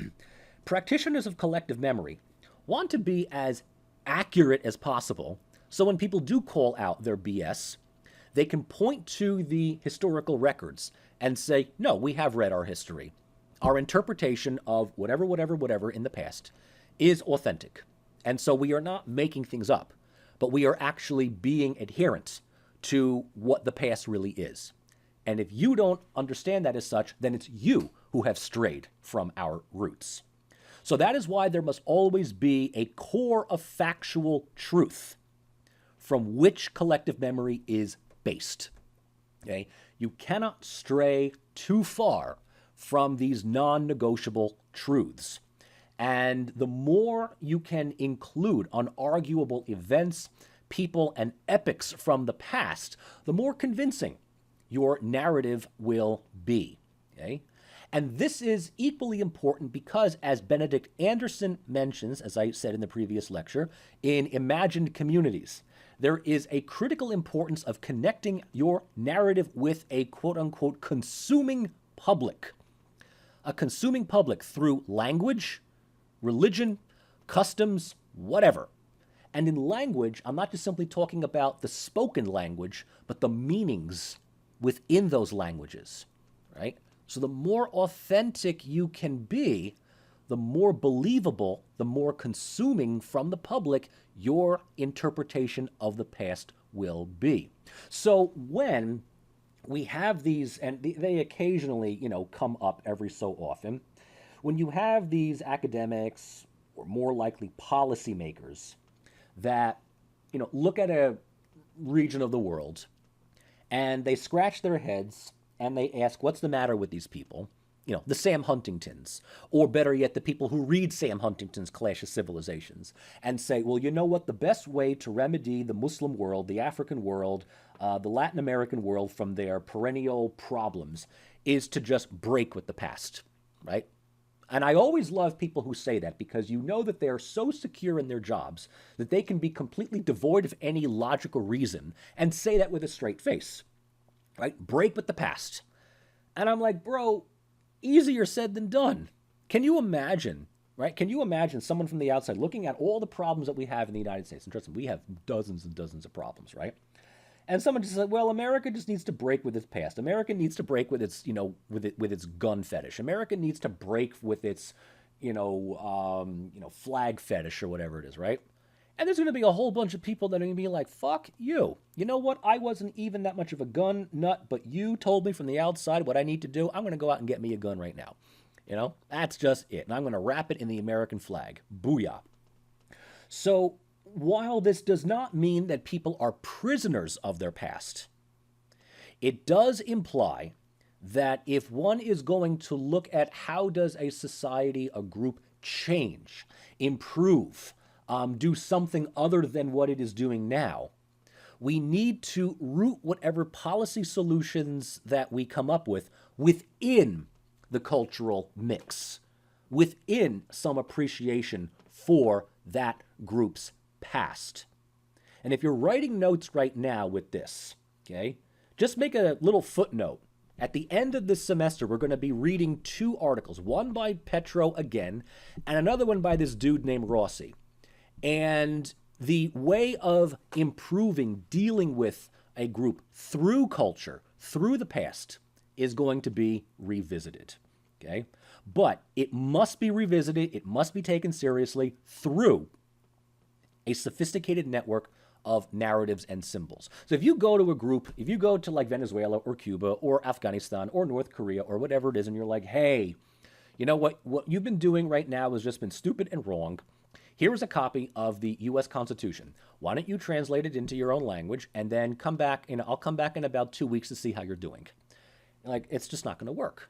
practitioners of collective memory want to be as accurate as possible, so when people do call out their BS, they can point to the historical records and say, no, we have read our history. Our interpretation of whatever in the past is authentic. And so we are not making things up, but we are actually being adherent to what the past really is. And if you don't understand that as such, then it's you who have strayed from our roots. So that is why there must always be a core of factual truth from which collective memory is based. Okay? You cannot stray too far from these non-negotiable truths. And the more you can include unarguable events, people, and epics from the past, the more convincing your narrative will be. Okay? And this is equally important because, as Benedict Anderson mentions, as I said in the previous lecture, in Imagined Communities, there is a critical importance of connecting your narrative with a quote-unquote consuming public. A consuming public through language, religion, customs, whatever. And in language, I'm not just simply talking about the spoken language, but the meanings within those languages, right? So the more authentic you can be, the more believable, the more consuming from the public your interpretation of the past will be. So when we have these, and they occasionally, come up every so often, when you have these academics, or more likely policymakers, that, look at a region of the world, and they scratch their heads and they ask, what's the matter with these people? The Sam Huntingtons, or better yet, the people who read Sam Huntington's Clash of Civilizations, and say, well, you know what? The best way to remedy the Muslim world, the African world, the Latin American world from their perennial problems is to just break with the past, right? And I always love people who say that because you know that they're so secure in their jobs that they can be completely devoid of any logical reason and say that with a straight face, right? Break with the past. And I'm like, bro, easier said than done. Can you imagine, right? Can you imagine someone from the outside looking at all the problems that we have in the United States? And trust me, we have dozens and dozens of problems, right? And someone just said, well, America just needs to break with its past. America needs to break with its, with its gun fetish. America needs to break with its, flag fetish or whatever it is, right? And there's going to be a whole bunch of people that are going to be like, fuck you. You know what? I wasn't even that much of a gun nut, but you told me from the outside what I need to do. I'm going to go out and get me a gun right now. That's just it. And I'm going to wrap it in the American flag. Booyah. So while this does not mean that people are prisoners of their past, it does imply that if one is going to look at how does a society, a group change, improve, do something other than what it is doing now, we need to root whatever policy solutions that we come up with within the cultural mix, within some appreciation for that group's past. And if you're writing notes right now with this, okay, just make a little footnote. At the end of this semester, we're going to be reading 2 articles, one by Petro again, and another one by this dude named Rossi. And the way of improving, dealing with a group through culture, through the past, is going to be revisited, okay? But it must be revisited, it must be taken seriously through a sophisticated network of narratives and symbols. So if you go to a group, if you go to like Venezuela or Cuba or Afghanistan or North Korea or whatever it is, and you're like, hey, you know what you've been doing right now has just been stupid and wrong. Here is a copy of the U.S. Constitution. Why don't you translate it into your own language and then come back, I'll come back in about 2 weeks to see how you're doing. Like, it's just not going to work.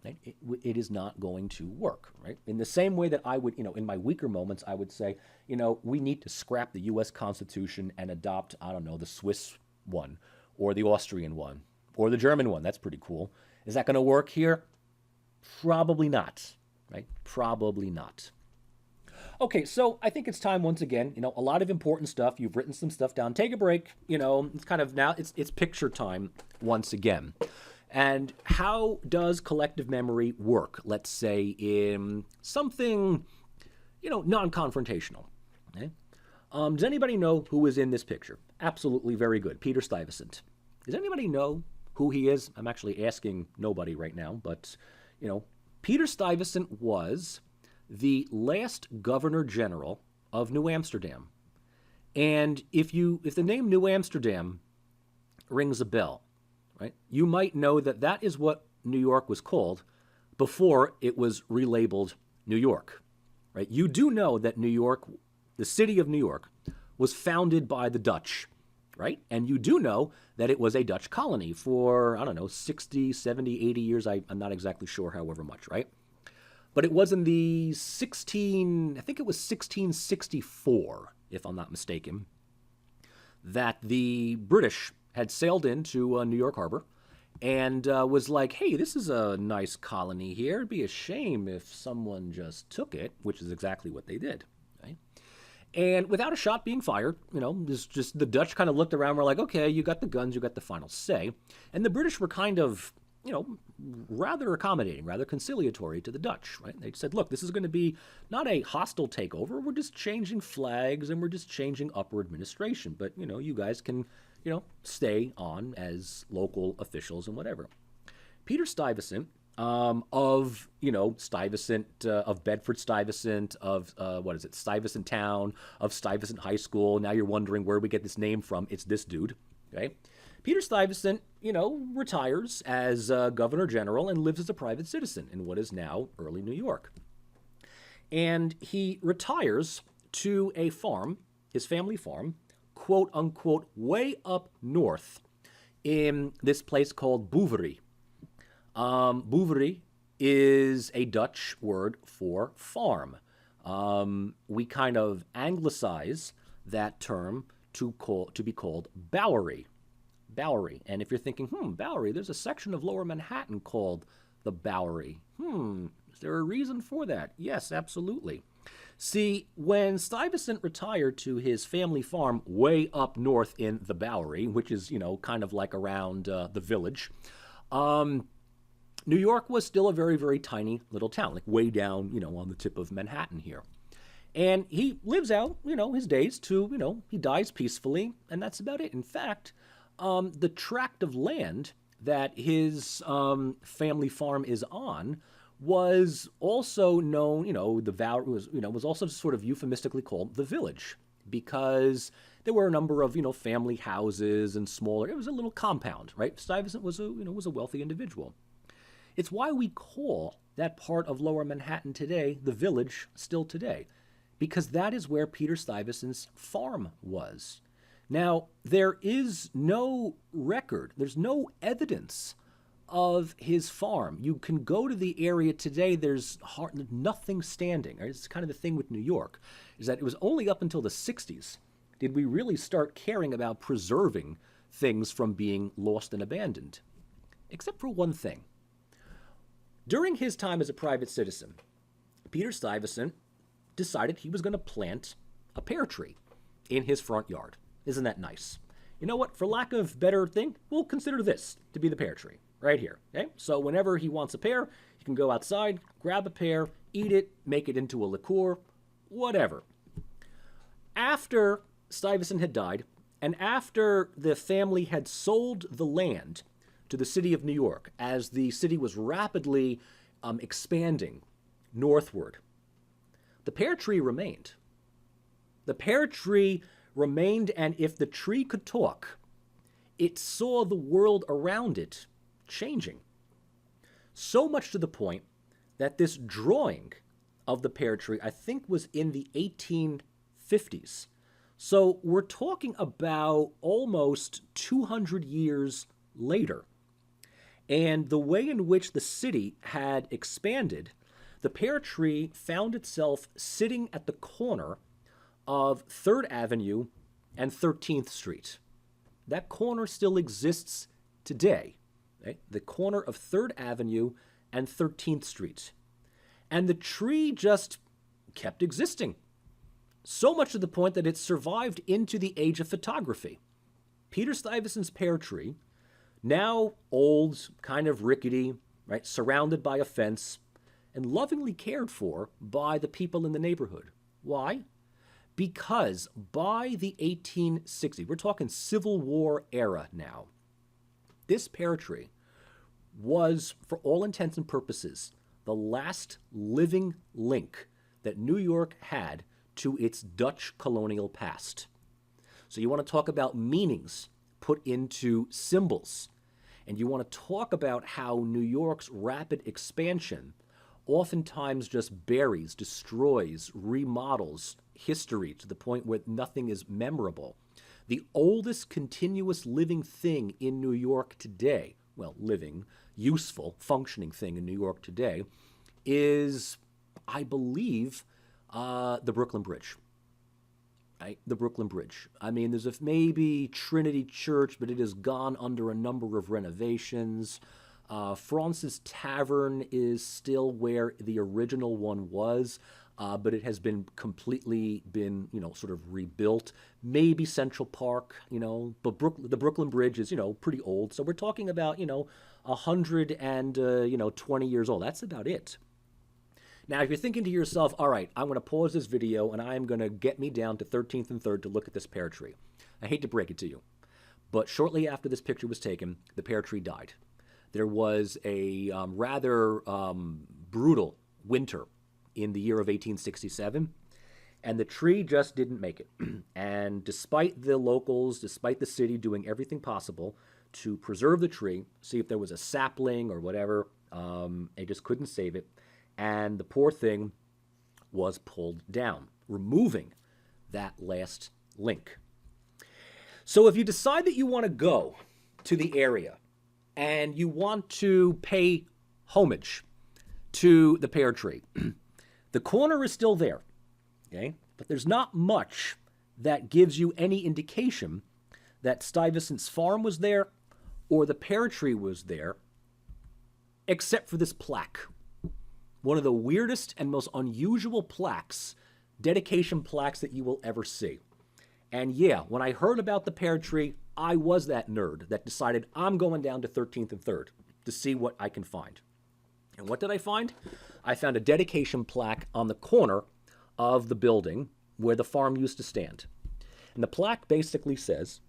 Right? It is not going to work, right? In the same way that I would, in my weaker moments, I would say, we need to scrap the U.S. Constitution and adopt, I don't know, the Swiss one or the Austrian one or the German one. That's pretty cool. Is that going to work here? Probably not, right? Probably not. Okay, so I think it's time once again, a lot of important stuff. You've written some stuff down. Take a break, it's kind of now, it's picture time once again. And how does collective memory work, let's say, in something, non-confrontational? Okay? Does anybody know who is in this picture? Absolutely very good. Peter Stuyvesant. Does anybody know who he is? I'm actually asking nobody right now, but, Peter Stuyvesant was the last Governor General of New Amsterdam. And if the name New Amsterdam rings a bell, right, you might know that that is what New York was called before it was relabeled New York, right? You do know that New York, the city of New York, was founded by the Dutch, right? And you do know that it was a Dutch colony for, 60, 70, 80 years. I'm not exactly sure however much, right? But it was in the 1664, if I'm not mistaken, that the British had sailed into New York Harbor and was like, hey, this is a nice colony here. It'd be a shame if someone just took it, which is exactly what they did. Right? And without a shot being fired, just the Dutch kind of looked around and were like, okay, you got the guns, you got the final say. And the British were kind of, rather accommodating, rather conciliatory to the Dutch, right? They said, look, this is going to be not a hostile takeover. We're just changing flags and we're just changing upper administration. But, you guys can, stay on as local officials and whatever. Peter Stuyvesant, of Stuyvesant, of Bedford Stuyvesant, of, Stuyvesant Town, of Stuyvesant High School. Now you're wondering where we get this name from. It's this dude, okay? Peter Stuyvesant, retires as Governor General and lives as a private citizen in what is now early New York. And he retires to a farm, his family farm, quote unquote, way up north in this place called Bouverie. Bouverie is a Dutch word for farm. We kind of anglicize that term to be called Bowery. Bowery. And if you're thinking, Bowery, there's a section of Lower Manhattan called the Bowery. Is there a reason for that? Yes, absolutely. See, when Stuyvesant retired to his family farm way up north in the Bowery, which is, kind of like around the village, um, New York was still a very, very tiny little town, like way down, on the tip of Manhattan here. And he lives out, his days to, he dies peacefully, and that's about it. In fact, the tract of land that his family farm is on was also known, the Bowery was also sort of euphemistically called the village because there were a number of, family houses and smaller. It was a little compound, right? Stuyvesant was a wealthy individual. It's why we call that part of Lower Manhattan today the village still today, because that is where Peter Stuyvesant's farm was. Now, there is no record, there's no evidence of his farm. You can go to the area today, there's nothing standing. Right? It's kind of the thing with New York, is that it was only up until the 60s did we really start caring about preserving things from being lost and abandoned. Except for one thing. During his time as a private citizen, Peter Stuyvesant decided he was going to plant a pear tree in his front yard. Isn't that nice? You know what? For lack of better thing, we'll consider this to be the pear tree right here. Okay? So whenever he wants a pear, he can go outside, grab a pear, eat it, make it into a liqueur, whatever. After Stuyvesant had died, and after the family had sold the land to the city of New York, as the city was rapidly expanding northward, the pear tree remained. The pear tree remained, and if the tree could talk, it saw the world around it changing. So much to the point that this drawing of the pear tree, I think, was in the 1850s. So we're talking about almost 200 years later. And the way in which the city had expanded, the pear tree found itself sitting at the corner of 3rd Avenue and 13th Street. That corner still exists today, right? The corner of 3rd Avenue and 13th Street. And the tree just kept existing. So much to the point that it survived into the age of photography. Peter Stuyvesant's pear tree, now old, kind of rickety, right, surrounded by a fence, and lovingly cared for by the people in the neighborhood. Why? Because by the 1860s, we're talking Civil War era now, this pear tree was, for all intents and purposes, the last living link that New York had to its Dutch colonial past. So you want to talk about meanings put into symbols, and you want to talk about how New York's rapid expansion oftentimes just buries, destroys, remodels history to the point where nothing is memorable. The oldest continuous living thing in New York today, well, living, useful, functioning thing in New York today, is, I believe, the Brooklyn Bridge. Right? The Brooklyn Bridge. I mean, there's maybe Trinity Church, but it has gone under a number of renovations. Fraunces Tavern is still where the original one was, but it has been completely sort of rebuilt. Maybe Central Park, but the Brooklyn Bridge is, pretty old. So we're talking about, 120 years old. That's about it. Now, if you're thinking to yourself, all right, I'm going to pause this video and I'm going to get me down to 13th and 3rd to look at this pear tree. I hate to break it to you, but shortly after this picture was taken, the pear tree died. There was a rather brutal winter in the year of 1867, and the tree just didn't make it. And despite the locals, despite the city doing everything possible to preserve the tree, see if there was a sapling or whatever, they just couldn't save it. And the poor thing was pulled down, removing that last link. So if you decide that you want to go to the area and you want to pay homage to the pear tree, the corner is still there, okay? But there's not much that gives you any indication that Stuyvesant's farm was there or the pear tree was there, except for this plaque, one of the weirdest and most unusual plaques, dedication plaques that you will ever see. And yeah, when I heard about the pear tree, I was that nerd that decided I'm going down to 13th and 3rd to see what I can find. And what did I find? I found a dedication plaque on the corner of the building where the farm used to stand. And the plaque basically says,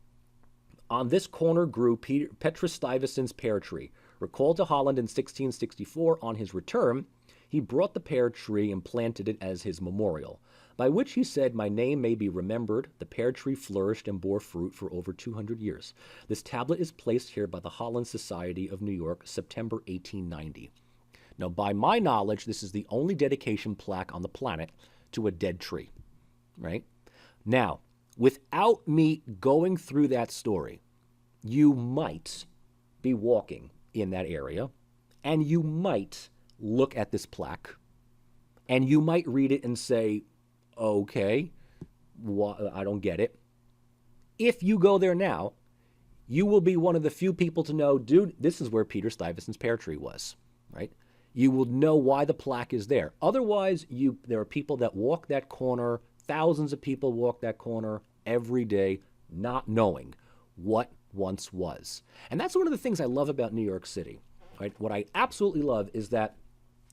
on this corner grew Petrus Stuyvesant's pear tree. Recalled to Holland in 1664, on his return, he brought the pear tree and planted it as his memorial, by which he said, my name may be remembered. The pear tree flourished and bore fruit for over 200 years. This tablet is placed here by the Holland Society of New York, September 1890. Now, by my knowledge, this is the only dedication plaque on the planet to a dead tree, right? Now, without me going through that story, you might be walking in that area, and you might look at this plaque, and you might read it and say, okay, I don't get it. If you go there now, you will be one of the few people to know, dude, this is where Peter Stuyvesant's pear tree was, right? You will know why the plaque is there. Otherwise, there are people that walk that corner, thousands of people walk that corner every day, not knowing what once was. And that's one of the things I love about New York City, right? What I absolutely love is that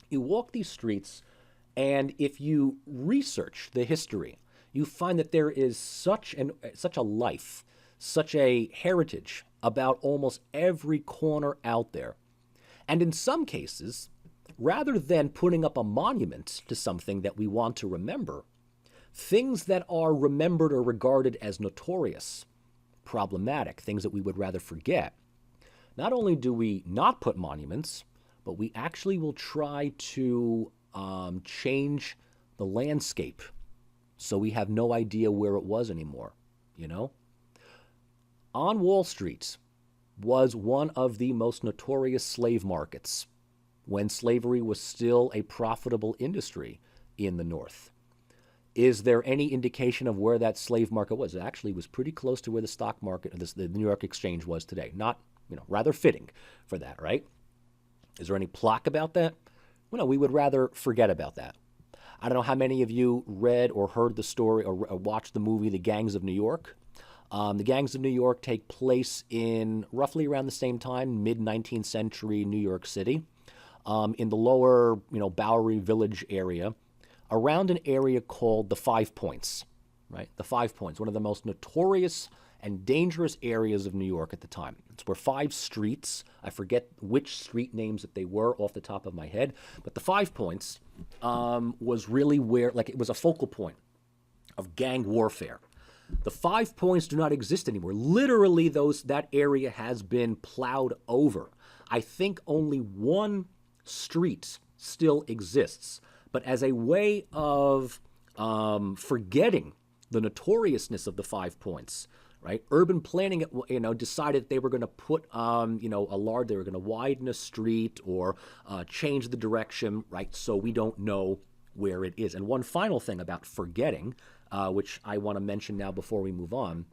you walk these streets, and if you research the history, you find that there is such a life, such a heritage about almost every corner out there. And in some cases, rather than putting up a monument to something that we want to remember, things that are remembered or regarded as notorious, problematic, things that we would rather forget, not only do we not put monuments, but we actually will try to change the landscape so we have no idea where it was anymore, you know? On Wall Street was one of the most notorious slave markets when slavery was still a profitable industry in the North. Is there any indication of where that slave market was? It actually was pretty close to where the stock market, the New York Exchange was today. Not, rather fitting for that, right? Is there any plaque about that? Well, no, we would rather forget about that. I don't know how many of you read or heard the story or watched the movie The Gangs of New York. The Gangs of New York take place in roughly around the same time, mid-19th century New York City, in the lower, Bowery Village area, around an area called the Five Points, right? The Five Points, one of the most notorious and dangerous areas of New York at the time. It's where 5 streets, I forget which street names that they were off the top of my head, but the 5 Points was really where, it was a focal point of gang warfare. The 5 Points do not exist anymore. Literally, that area has been plowed over. I think only one street still exists, but as a way of forgetting the notoriousness of the 5 Points, right? Urban planning, decided they were going to put, they were going to widen a street or change the direction, right? So we don't know where it is. And one final thing about forgetting, which I want to mention now before we move on,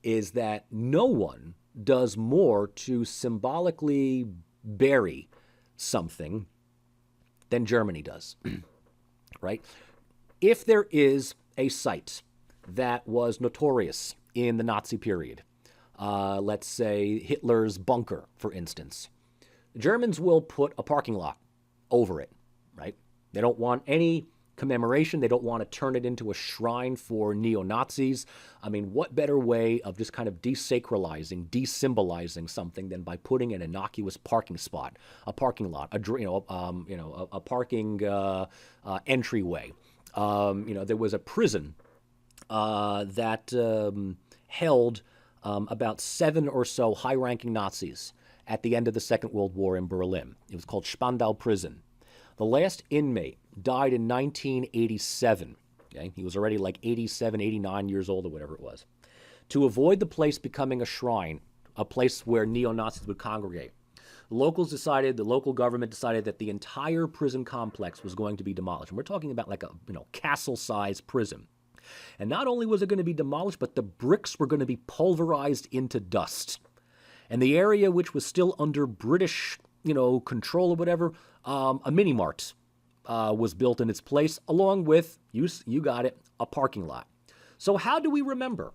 is that no one does more to symbolically bury something than Germany does, right? If there is a site that was notorious in the Nazi period, let's say Hitler's bunker, for instance, the Germans will put a parking lot over it, right? They don't want any commemoration. They don't want to turn it into a shrine for neo-Nazis. I mean, what better way of just kind of desacralizing, desymbolizing something than by putting an innocuous parking spot, a parking lot, a parking entryway. There was a prison that held about 7 or so high-ranking Nazis at the end of the Second World War in Berlin. It was called Spandau Prison. The last inmate died in 1987. Okay? He was already 87, 89 years old or whatever it was. To avoid the place becoming a shrine, a place where neo-Nazis would congregate, the local government decided that the entire prison complex was going to be demolished. And we're talking about a castle-sized prison. And not only was it going to be demolished, but the bricks were going to be pulverized into dust. And the area, which was still under British, control or whatever, a mini-mart was built in its place, along with, you got it, a parking lot. So how do we remember?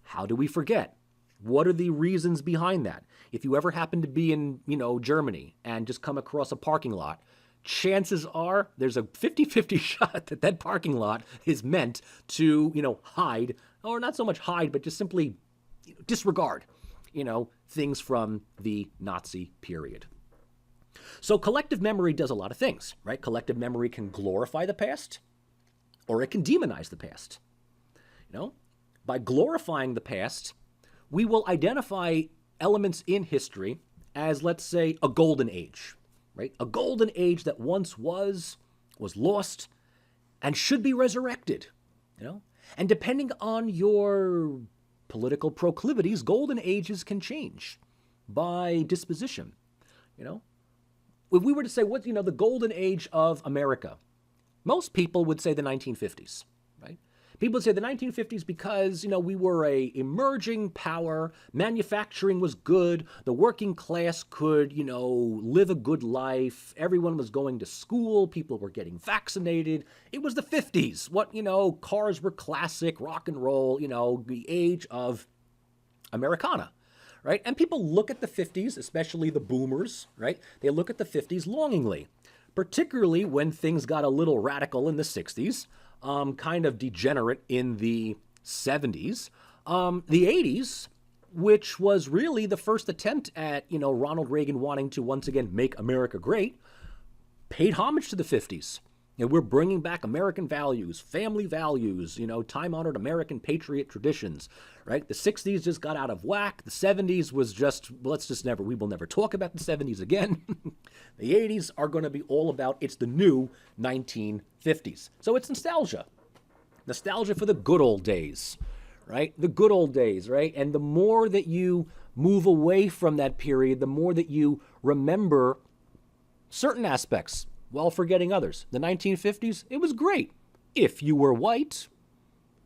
How do we forget? What are the reasons behind that? If you ever happen to be in, Germany and just come across a parking lot, chances are there's a 50-50 shot that that parking lot is meant to, hide, or not so much hide, but just simply disregard, things from the Nazi period. So collective memory does a lot of things, right? Collective memory can glorify the past, or it can demonize the past. By glorifying the past, we will identify elements in history as, let's say, a golden age, right? A golden age that once was lost, and should be resurrected, And depending on your political proclivities, golden ages can change by disposition, If we were to say, what's, the golden age of America, most people would say the 1950s, right? People would say the 1950s because, we were a emerging power, manufacturing was good, the working class could, live a good life, everyone was going to school, people were getting vaccinated. It was the 50s. Cars were classic, rock and roll, the age of Americana, right? And people look at the 50s, especially the boomers, right? They look at the 50s longingly, particularly when things got a little radical in the 60s. Kind of degenerate in the 70s. The 80s, which was really the first attempt at, Ronald Reagan wanting to once again make America great, paid homage to the 50s. We're bringing back American values, family values, time-honored American patriot traditions, right? The 60s just got out of whack. The 70s was just, we will never talk about the 70s again. The 80s are going to be all about, it's the new 1950s. So it's nostalgia. Nostalgia for the good old days, right? The good old days, right? And the more that you move away from that period, the more that you remember certain aspects while forgetting others. The 1950s, it was great. If you were white,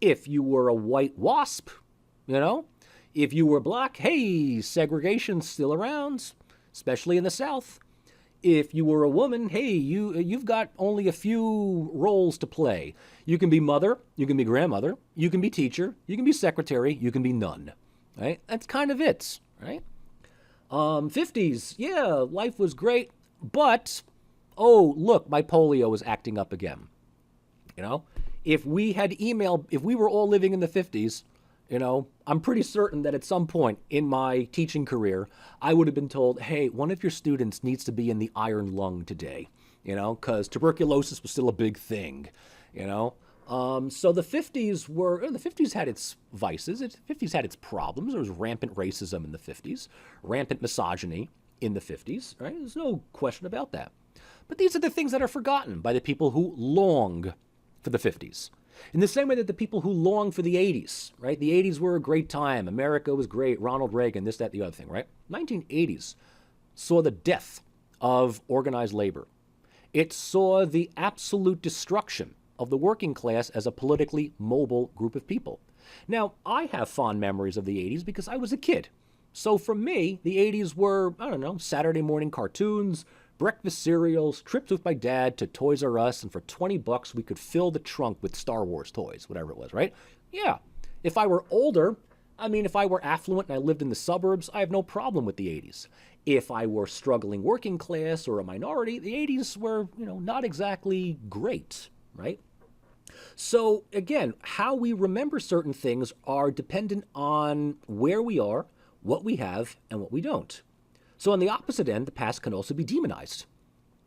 if you were a white wasp, if you were black, hey, segregation's still around, especially in the South. If you were a woman, hey, you've got only a few roles to play. You can be mother, you can be grandmother, you can be teacher, you can be secretary, you can be none, right? That's kind of it, right? 50s, yeah, life was great, but oh, look, my polio is acting up again. If we had email, if we were all living in the 50s, I'm pretty certain that at some point in my teaching career, I would have been told, hey, one of your students needs to be in the iron lung today, because tuberculosis was still a big thing, So the 50s had its vices, the 50s had its problems. There was rampant racism in the 50s, rampant misogyny in the 50s, right? There's no question about that. But these are the things that are forgotten by the people who long for the 50s. In the same way that the people who long for the 80s, right? The 80s were a great time. America was great. Ronald Reagan, this, that, the other thing, right? 1980s saw the death of organized labor. It saw the absolute destruction of the working class as a politically mobile group of people. Now, I have fond memories of the 80s because I was a kid. So for me, the 80s were, Saturday morning cartoons, breakfast cereals, trips with my dad to Toys R Us, and for $20 we could fill the trunk with Star Wars toys, whatever it was, right? Yeah. If I were older, if I were affluent and I lived in the suburbs, I have no problem with the 80s. If I were struggling working class or a minority, the 80s were, not exactly great, right? So again, how we remember certain things are dependent on where we are, what we have, and what we don't. So on the opposite end, the past can also be demonized.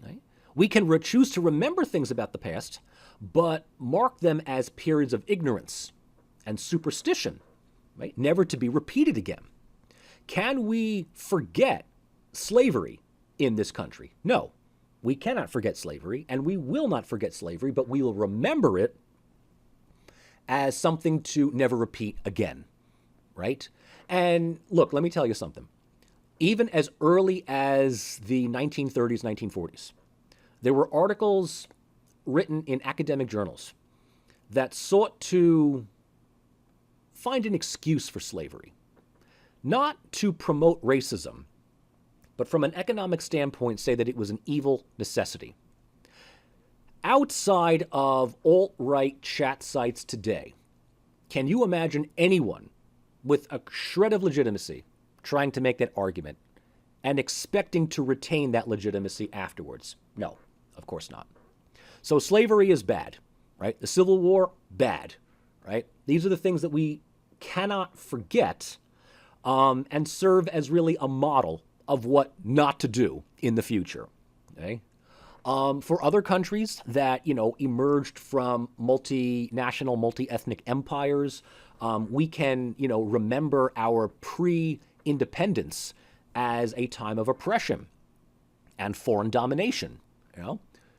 Right? We can choose to remember things about the past, but mark them as periods of ignorance and superstition, right? Never to be repeated again. Can we forget slavery in this country? No, we cannot forget slavery, and we will not forget slavery, but we will remember it as something to never repeat again, right? And look, let me tell you something. Even as early as the 1930s, 1940s, there were articles written in academic journals that sought to find an excuse for slavery, not to promote racism, but from an economic standpoint say that it was an evil necessity. Outside of alt-right chat sites today, can you imagine anyone with a shred of legitimacy trying to make that argument and expecting to retain that legitimacy afterwards? No, of course not. So slavery is bad, right? The Civil War, bad, right? These are the things that we cannot forget and serve as really a model of what not to do in the future, okay? For other countries that, emerged from multinational, multi-ethnic empires, we can, remember our pre-independence as a time of oppression and foreign domination.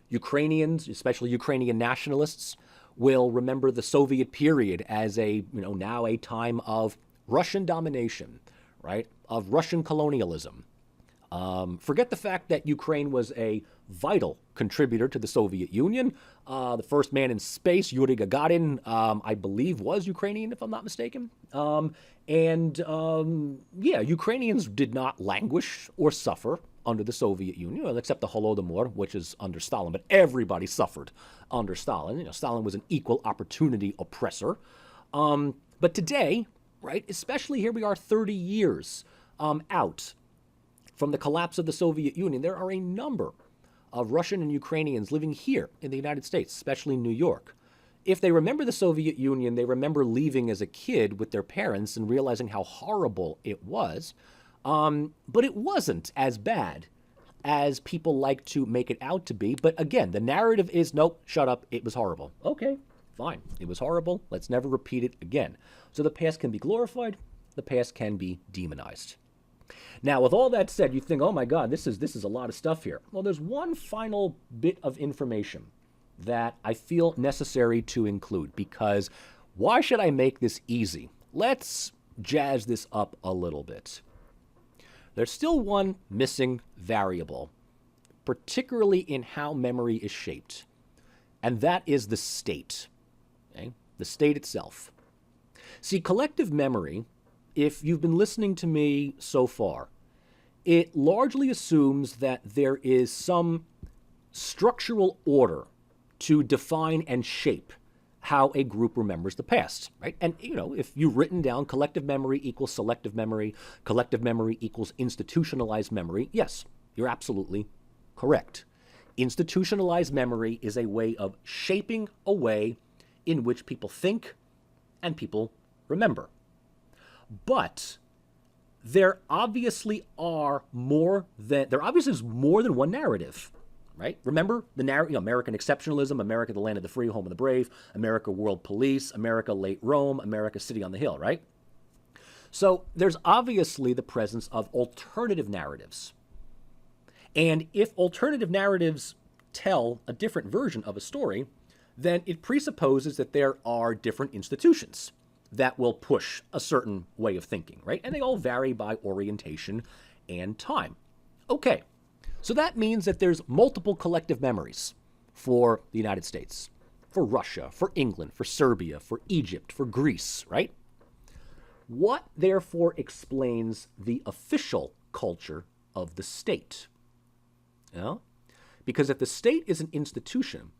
Ukrainians, especially Ukrainian nationalists, will remember the Soviet period as now a time of Russian domination, right? Of Russian colonialism. Forget the fact that Ukraine was a vital contributor to the Soviet Union. The first man in space, Yuri Gagarin, I believe was Ukrainian, if I'm not mistaken. Ukrainians did not languish or suffer under the Soviet Union, except the Holodomor, which is under Stalin, but everybody suffered under Stalin. Stalin was an equal opportunity oppressor. But today, right, especially here we are 30 years out from the collapse of the Soviet Union, there are a number of Russian and Ukrainians living here in the United States, especially New York. If they remember the Soviet Union, they remember leaving as a kid with their parents and realizing how horrible it was. But it wasn't as bad as people like to make it out to be. But again, the narrative is, nope, shut up, it was horrible. Okay, fine, it was horrible. Let's never repeat it again. So the past can be glorified, the past can be demonized. Now, with all that said, you think, oh my God, this is a lot of stuff here. Well, there's one final bit of information that I feel necessary to include, because why should I make this easy? Let's jazz this up a little bit. There's still one missing variable, particularly in how memory is shaped, and that is the state, okay? The state itself. See, collective memory, if you've been listening to me so far, it largely assumes that there is some structural order to define and shape how a group remembers the past, right? And, if you've written down collective memory equals selective memory equals institutionalized memory, yes, you're absolutely correct. Institutionalized memory is a way of shaping a way in which people think and people remember. But there obviously is more than one narrative, right? Remember the narrative, American exceptionalism, America, the land of the free, home of the brave, America, world police, America, late Rome, America, city on the hill, right? So there's obviously the presence of alternative narratives. And if alternative narratives tell a different version of a story, then it presupposes that there are different institutions that will push a certain way of thinking, right? And they all vary by orientation and time. Okay, so that means that there's multiple collective memories for the United States, for Russia, for England, for Serbia, for Egypt, for Greece, right? What, therefore, explains the official culture of the state? Because if the state is an institution,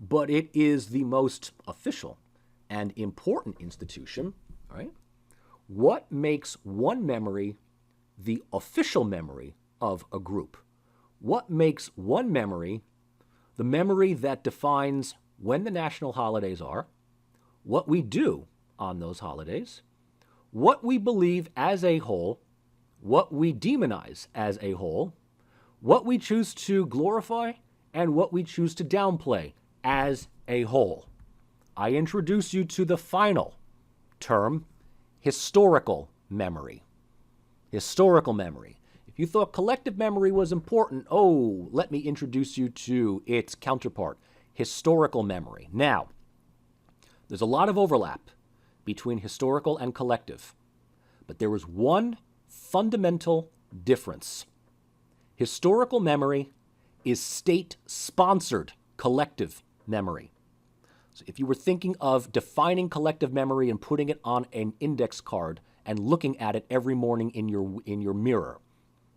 but it is the most official and important institution, right? What makes one memory the official memory of a group? What makes one memory the memory that defines when the national holidays are, what we do on those holidays, what we believe as a whole, what we demonize as a whole, what we choose to glorify, and what we choose to downplay as a whole? I introduce you to the final term, historical memory. Historical memory. If you thought collective memory was important, let me introduce you to its counterpart, historical memory. Now, there's a lot of overlap between historical and collective, but there is one fundamental difference. Historical memory is state-sponsored collective memory. So if you were thinking of defining collective memory and putting it on an index card and looking at it every morning in your mirror,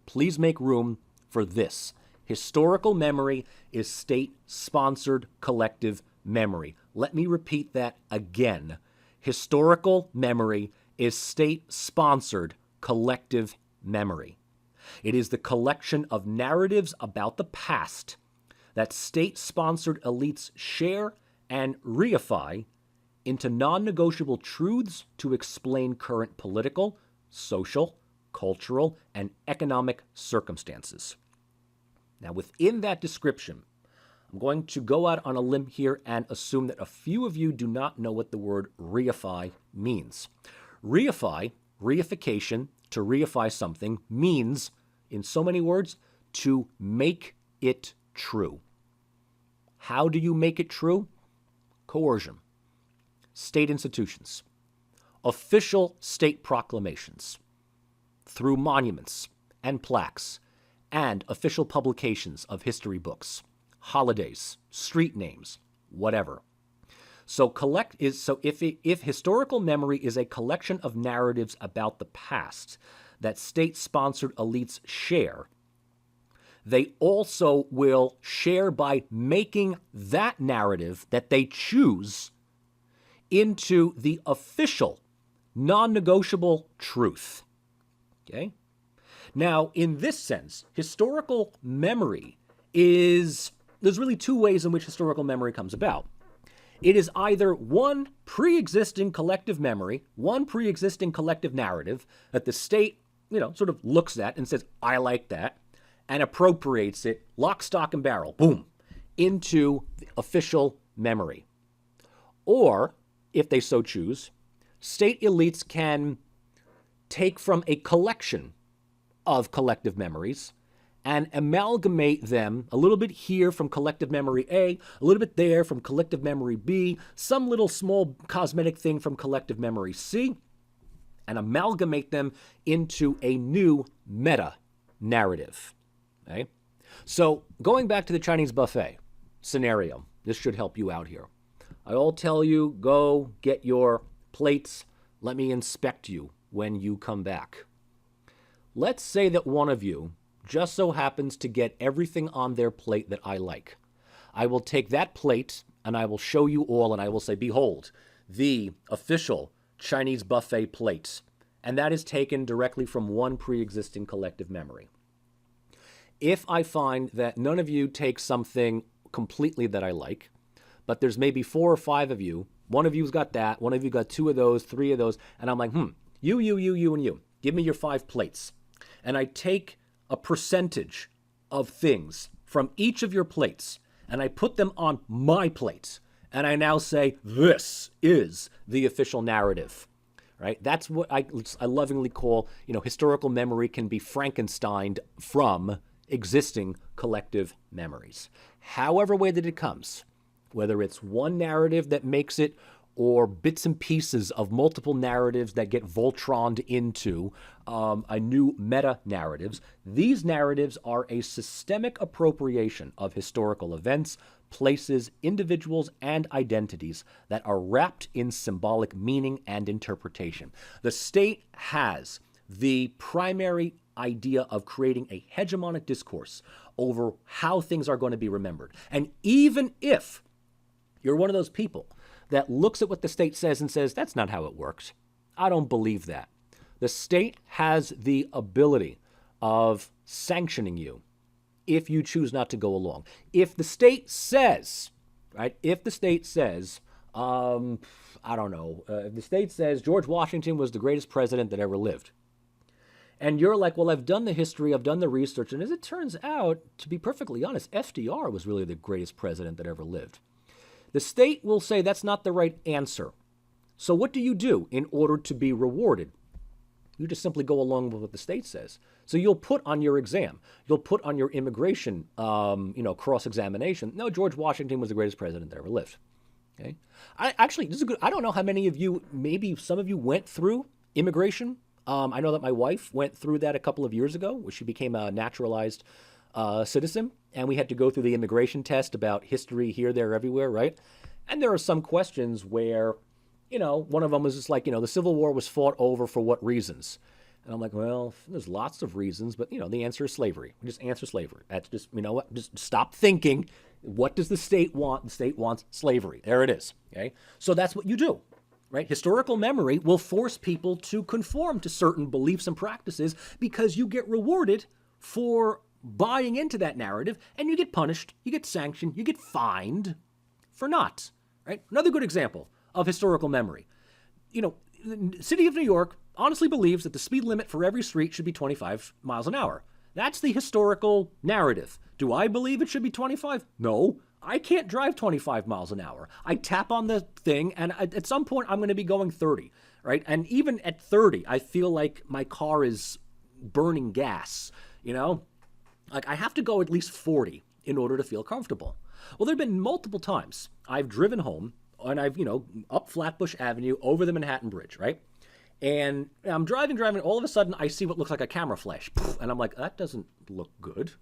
please make room for this. Historical memory is state-sponsored collective memory. Let me repeat that again. Historical memory is state-sponsored collective memory. It is the collection of narratives about the past that state-sponsored elites share and reify into non-negotiable truths to explain current political, social, cultural, and economic circumstances. Now, within that description, I'm going to go out on a limb here and assume that a few of you do not know what the word reify means. Reify, reification, to reify something, means, in so many words, to make it true. How do you make it true? Coercion. State institutions. Official state proclamations. Through monuments and plaques and official publications of history books, holidays, street names, whatever. So if historical memory is a collection of narratives about the past that state-sponsored elites share, they also will share by making that narrative that they choose into the official, non-negotiable truth. Okay? Now, in this sense, historical memory there's really two ways in which historical memory comes about. It is either one pre-existing collective memory, one pre-existing collective narrative that the state, sort of looks at and says, I like that, and appropriates it, lock, stock, and barrel, boom, into the official memory. Or, if they so choose, state elites can take from a collection of collective memories and amalgamate them a little bit here from collective memory A, a little bit there from collective memory B, some little small cosmetic thing from collective memory C, and amalgamate them into a new meta-narrative. Okay? So going back to the Chinese buffet scenario, this should help you out here. I'll tell you, go get your plates. Let me inspect you when you come back. Let's say that one of you just so happens to get everything on their plate that I like. I will take that plate and I will show you all and I will say, behold, the official Chinese buffet plate. And that is taken directly from one pre-existing collective memory. If I find that none of you take something completely that I like, but there's maybe 4 or 5 of you, one of you's got that, one of you got 2 of those, 3 of those, and I'm like, you, and you. Give me your 5 plates. And I take a percentage of things from each of your plates, and I put them on my plate. And I now say, this is the official narrative. Right? That's what I lovingly call, historical memory can be Frankensteined from existing collective memories. However way that it comes, whether it's one narrative that makes it or bits and pieces of multiple narratives that get Voltroned into a new meta-narratives, these narratives are a systemic appropriation of historical events, places, individuals, and identities that are wrapped in symbolic meaning and interpretation. The state has the primary idea of creating a hegemonic discourse over how things are going to be remembered. And even if you're one of those people that looks at what the state says and says, that's not how it works, I don't believe that. The state has the ability of sanctioning you if you choose not to go along. If the state says, right, if the state says, if the state says George Washington was the greatest president that ever lived, and you're like, well, I've done the history, I've done the research, and as it turns out, to be perfectly honest, FDR was really the greatest president that ever lived. The state will say that's not the right answer. So what do you do in order to be rewarded? You just simply go along with what the state says. So you'll put on your exam, you'll put on your immigration, cross-examination, no, George Washington was the greatest president that ever lived. Okay? I don't know how many of you, maybe some of you went through immigration. I know that my wife went through that a couple of years ago, where she became a naturalized citizen, and we had to go through the immigration test about history here, there, everywhere, right? And there are some questions where, one of them was just like, the Civil War was fought over for what reasons? And I'm like, well, there's lots of reasons, but the answer is slavery. We just answer slavery. That's just, what? Just stop thinking. What does the state want? The state wants slavery. There it is. Okay. So that's what you do, right? Historical memory will force people to conform to certain beliefs and practices because you get rewarded for buying into that narrative, and you get punished, you get sanctioned, you get fined for not, right? Another good example of historical memory. The city of New York honestly believes that the speed limit for every street should be 25 miles an hour. That's the historical narrative. Do I believe it should be 25? No. I can't drive 25 miles an hour. I tap on the thing, and at some point, I'm going to be going 30, right? And even at 30, I feel like my car is burning gas, Like, I have to go at least 40 in order to feel comfortable. Well, there have been multiple times I've driven home, and I've, up Flatbush Avenue, over the Manhattan Bridge, right? And I'm driving, all of a sudden I see what looks like a camera flash. And I'm like, that doesn't look good.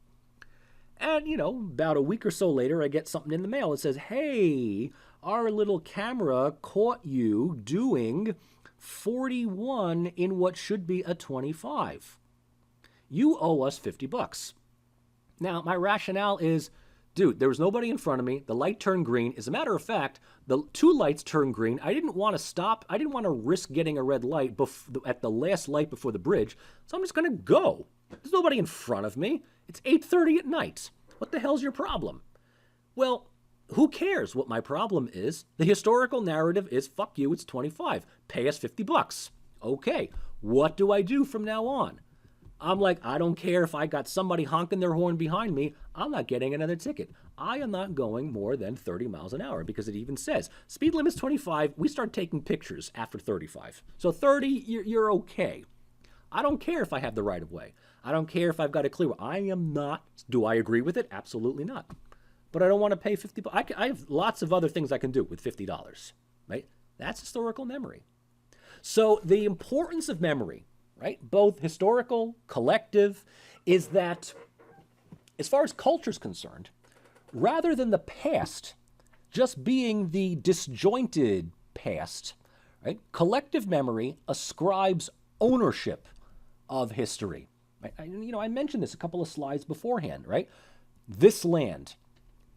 And, about a week or so later, I get something in the mail that says, hey, our little camera caught you doing 41 in what should be a 25. You owe us $50. Now, my rationale is, dude, there was nobody in front of me. The light turned green. As a matter of fact, the two lights turned green. I didn't want to stop. I didn't want to risk getting a red light at the last light before the bridge. So I'm just going to go. There's nobody in front of me. It's 8:30 at night. What the hell's your problem? Well, who cares what my problem is? The historical narrative is, fuck you, it's 25. Pay us $50. Okay, what do I do from now on? I'm like, I don't care if I got somebody honking their horn behind me. I'm not getting another ticket. I am not going more than 30 miles an hour because it even says speed limit's 25. We start taking pictures after 35. So 30, you're okay. I don't care if I have the right of way. I don't care if I've got a clear. I am not. Do I agree with it? Absolutely not. But I don't want to pay $50. I have lots of other things I can do with $50, right? That's historical memory. So the importance of memory, right, both historical, collective, is that as far as culture is concerned, rather than the past just being the disjointed past, right, collective memory ascribes ownership of history. Right? I mentioned this a couple of slides beforehand, right? This land,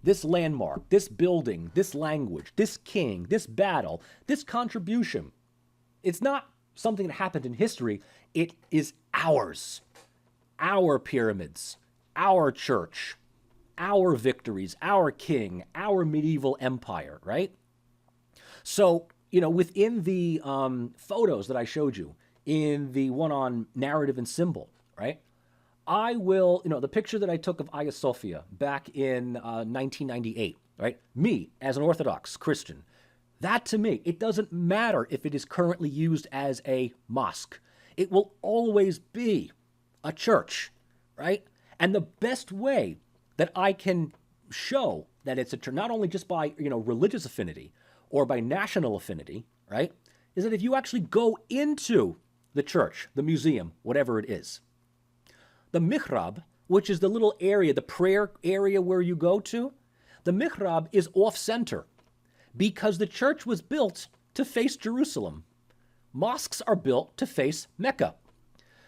this landmark, this building, this language, this king, this battle, this contribution, it's not something that happened in history. It is ours. Our pyramids, our church, our victories, our king, our medieval empire, right? So, within the photos that I showed you, in the one on narrative and symbol, right? I will, the picture that I took of Hagia Sophia back in 1998, right? Me, as an Orthodox Christian, that to me, it doesn't matter if it is currently used as a mosque. It will always be a church, right? And the best way that I can show that it's a church, not only just by, religious affinity or by national affinity, right, is that if you actually go into the church, the museum, whatever it is, the mihrab, which is the little area, the prayer area where you go to, the mihrab is off-center because the church was built to face Jerusalem. Mosques are built to face Mecca.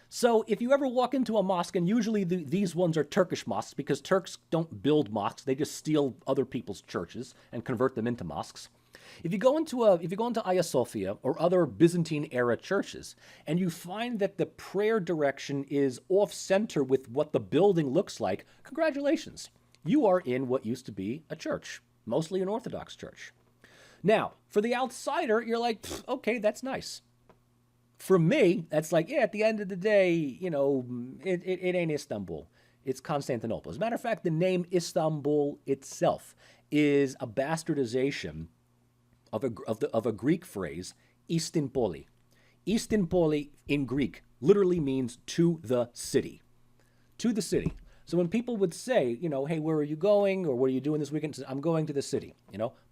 So if you ever walk into a mosque, and usually these ones are Turkish mosques because Turks don't build mosques, they just steal other people's churches and convert them into mosques. If you go into Hagia Sophia or other Byzantine era churches and you find that the prayer direction is off center with what the building looks like, congratulations. You are in what used to be a church, mostly an Orthodox church. Now, for the outsider, you're like, okay, that's nice. For me, that's like, yeah, at the end of the day, it ain't Istanbul. It's Constantinople. As a matter of fact, the name Istanbul itself is a bastardization of a Greek phrase, Istinpoli. Istinpoli in Greek literally means to the city. To the city. So when people would say, hey, where are you going? Or what are you doing this weekend? I'm going to the city.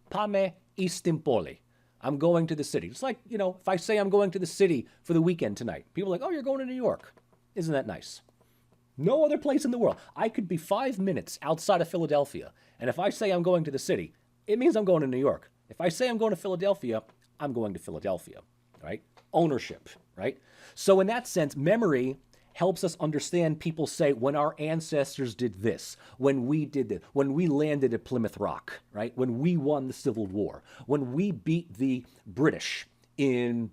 Pame Istinpoli. I'm going to the city. It's like, if I say I'm going to the city for the weekend tonight, people are like, oh, you're going to New York. Isn't that nice? No other place in the world. I could be 5 minutes outside of Philadelphia. And if I say I'm going to the city, it means I'm going to New York. If I say I'm going to Philadelphia, I'm going to Philadelphia, right? Ownership, right? So in that sense, memory helps us understand. People say, when our ancestors did this, when we did this, when we landed at Plymouth Rock, right? When we won the Civil War, when we beat the British in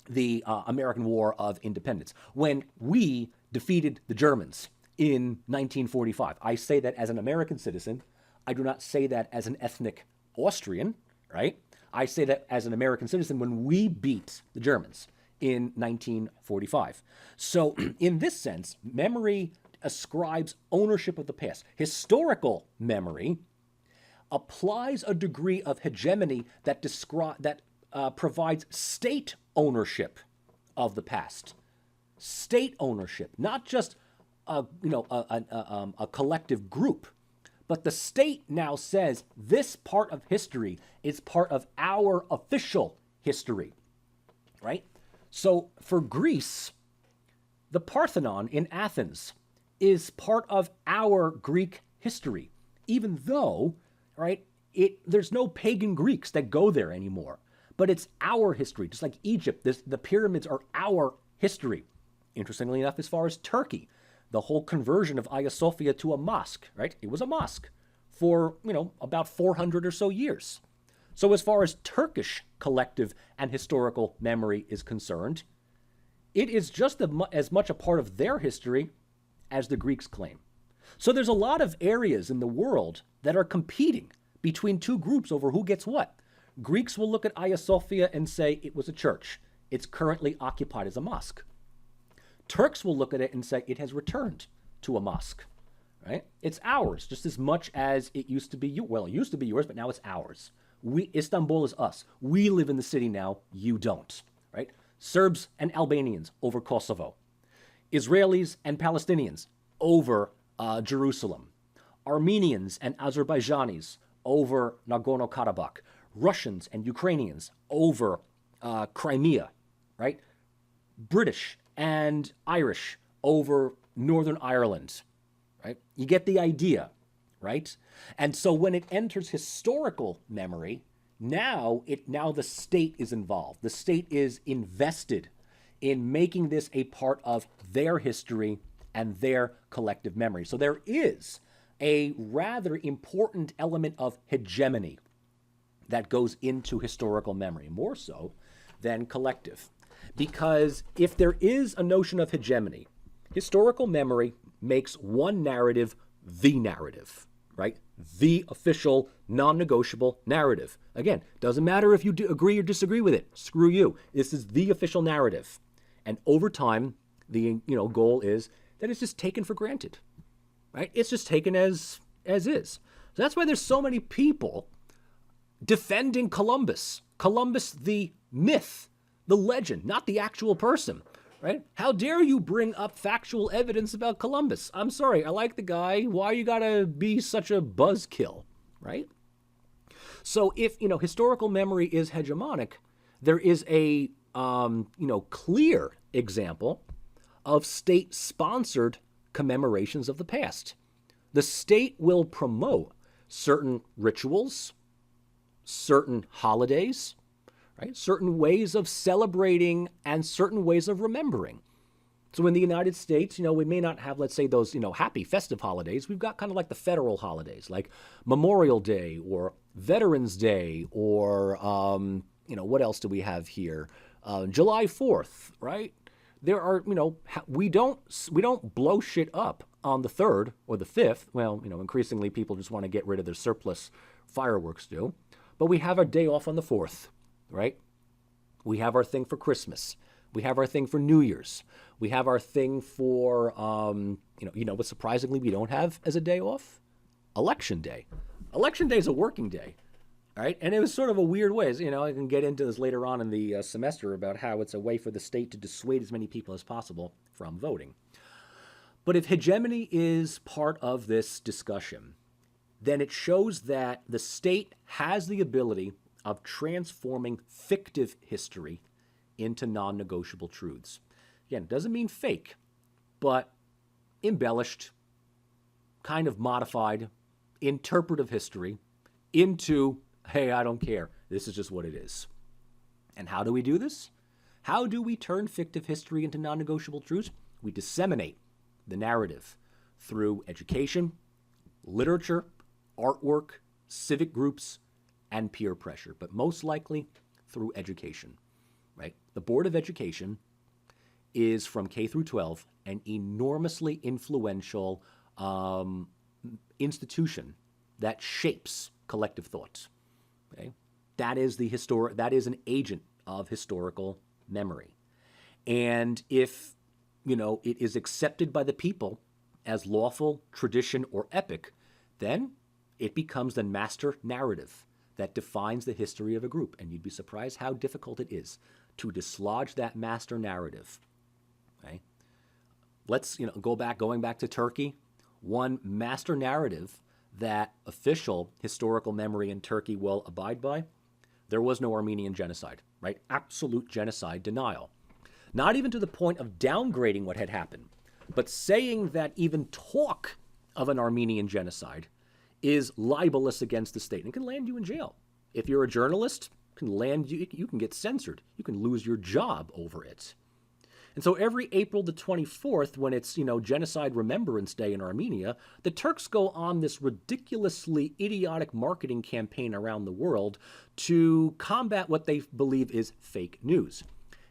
the American War of Independence, when we defeated the Germans in 1945. I say that as an American citizen. I do not say that as an ethnic Austrian, right? I say that as an American citizen when we beat the Germans in 1945. So in this sense, memory ascribes ownership of the past. Historical memory applies a degree of hegemony that provides state ownership of the past. State ownership, not just a collective group, but the state now says this part of history is part of our official history, right? So for Greece, the Parthenon in Athens is part of our Greek history, even though, right, there's no pagan Greeks that go there anymore. But it's our history, just like Egypt. The pyramids are our history. Interestingly enough, as far as Turkey, the whole conversion of Hagia Sophia to a mosque, right? It was a mosque for, about 400 or so years. So as far as Turkish collective and historical memory is concerned, it is just as much a part of their history as the Greeks claim. So there's a lot of areas in the world that are competing between two groups over who gets what. Greeks will look at Hagia Sophia and say it was a church. It's currently occupied as a mosque. Turks will look at it and say it has returned to a mosque, right? It's ours just as much as it used to be you. Well, it used to be yours, but now it's ours. Istanbul is us. We live in the city now. You don't, right? Serbs and Albanians over Kosovo. Israelis and Palestinians over Jerusalem. Armenians and Azerbaijanis over Nagorno-Karabakh. Russians and Ukrainians over Crimea, right? British and Irish over Northern Ireland, right? You get the idea, right? And so when it enters historical memory, now the state is involved. The state is invested in making this a part of their history and their collective memory. So there is a rather important element of hegemony that goes into historical memory, more so than collective. Because if there is a notion of hegemony, historical memory makes one narrative the narrative, right? The official, non-negotiable narrative. Again, doesn't matter if you agree or disagree with it. Screw you. This is the official narrative. And over time, the goal is that it's just taken for granted, right? It's just taken as is. So that's why there's so many people defending Columbus. Columbus, the myth, the legend, not the actual person, right? How dare you bring up factual evidence about Columbus? I'm sorry, I like the guy. Why you gotta be such a buzzkill, right? So if, historical memory is hegemonic, there is a, clear example of state-sponsored commemorations of the past. The state will promote certain rituals, certain holidays, right? Certain ways of celebrating and certain ways of remembering. So in the United States, we may not have, let's say, those, happy festive holidays. We've got kind of like the federal holidays, like Memorial Day or Veterans Day or, what else do we have here? July 4th, right? There are, we don't blow shit up on the 3rd or the 5th. Well, increasingly people just want to get rid of their surplus fireworks do. But we have our day off on the 4th, right? We have our thing for Christmas. We have our thing for New Year's. We have our thing for, what surprisingly we don't have as a day off? Election Day. Election Day is a working day, right? And it was sort of a weird way. I can get into this later on in the semester about how it's a way for the state to dissuade as many people as possible from voting. But if hegemony is part of this discussion, then it shows that the state has the ability of transforming fictive history into non-negotiable truths. Again, it doesn't mean fake, but embellished, kind of modified, interpretive history into, hey, I don't care. This is just what it is. And how do we do this? How do we turn fictive history into non-negotiable truths? We disseminate the narrative through education, literature, artwork, civic groups, and peer pressure, but most likely through education, right? The Board of Education is, from K through 12, an enormously influential institution that shapes collective thought. Okay? That is an agent of historical memory. And if, it is accepted by the people as lawful, tradition, or epic, then it becomes the master narrative that defines the history of a group. And you'd be surprised how difficult it is to dislodge that master narrative. Okay? Let's, going back to Turkey, one master narrative that official historical memory in Turkey will abide by: there was no Armenian genocide, right? Absolute genocide denial. Not even to the point of downgrading what had happened, but saying that even talk of an Armenian genocide is libelous against the state and can land you in jail. If you're a journalist, you can get censored. You can lose your job over it. And so every April the 24th, when it's, Genocide Remembrance Day in Armenia, the Turks go on this ridiculously idiotic marketing campaign around the world to combat what they believe is fake news.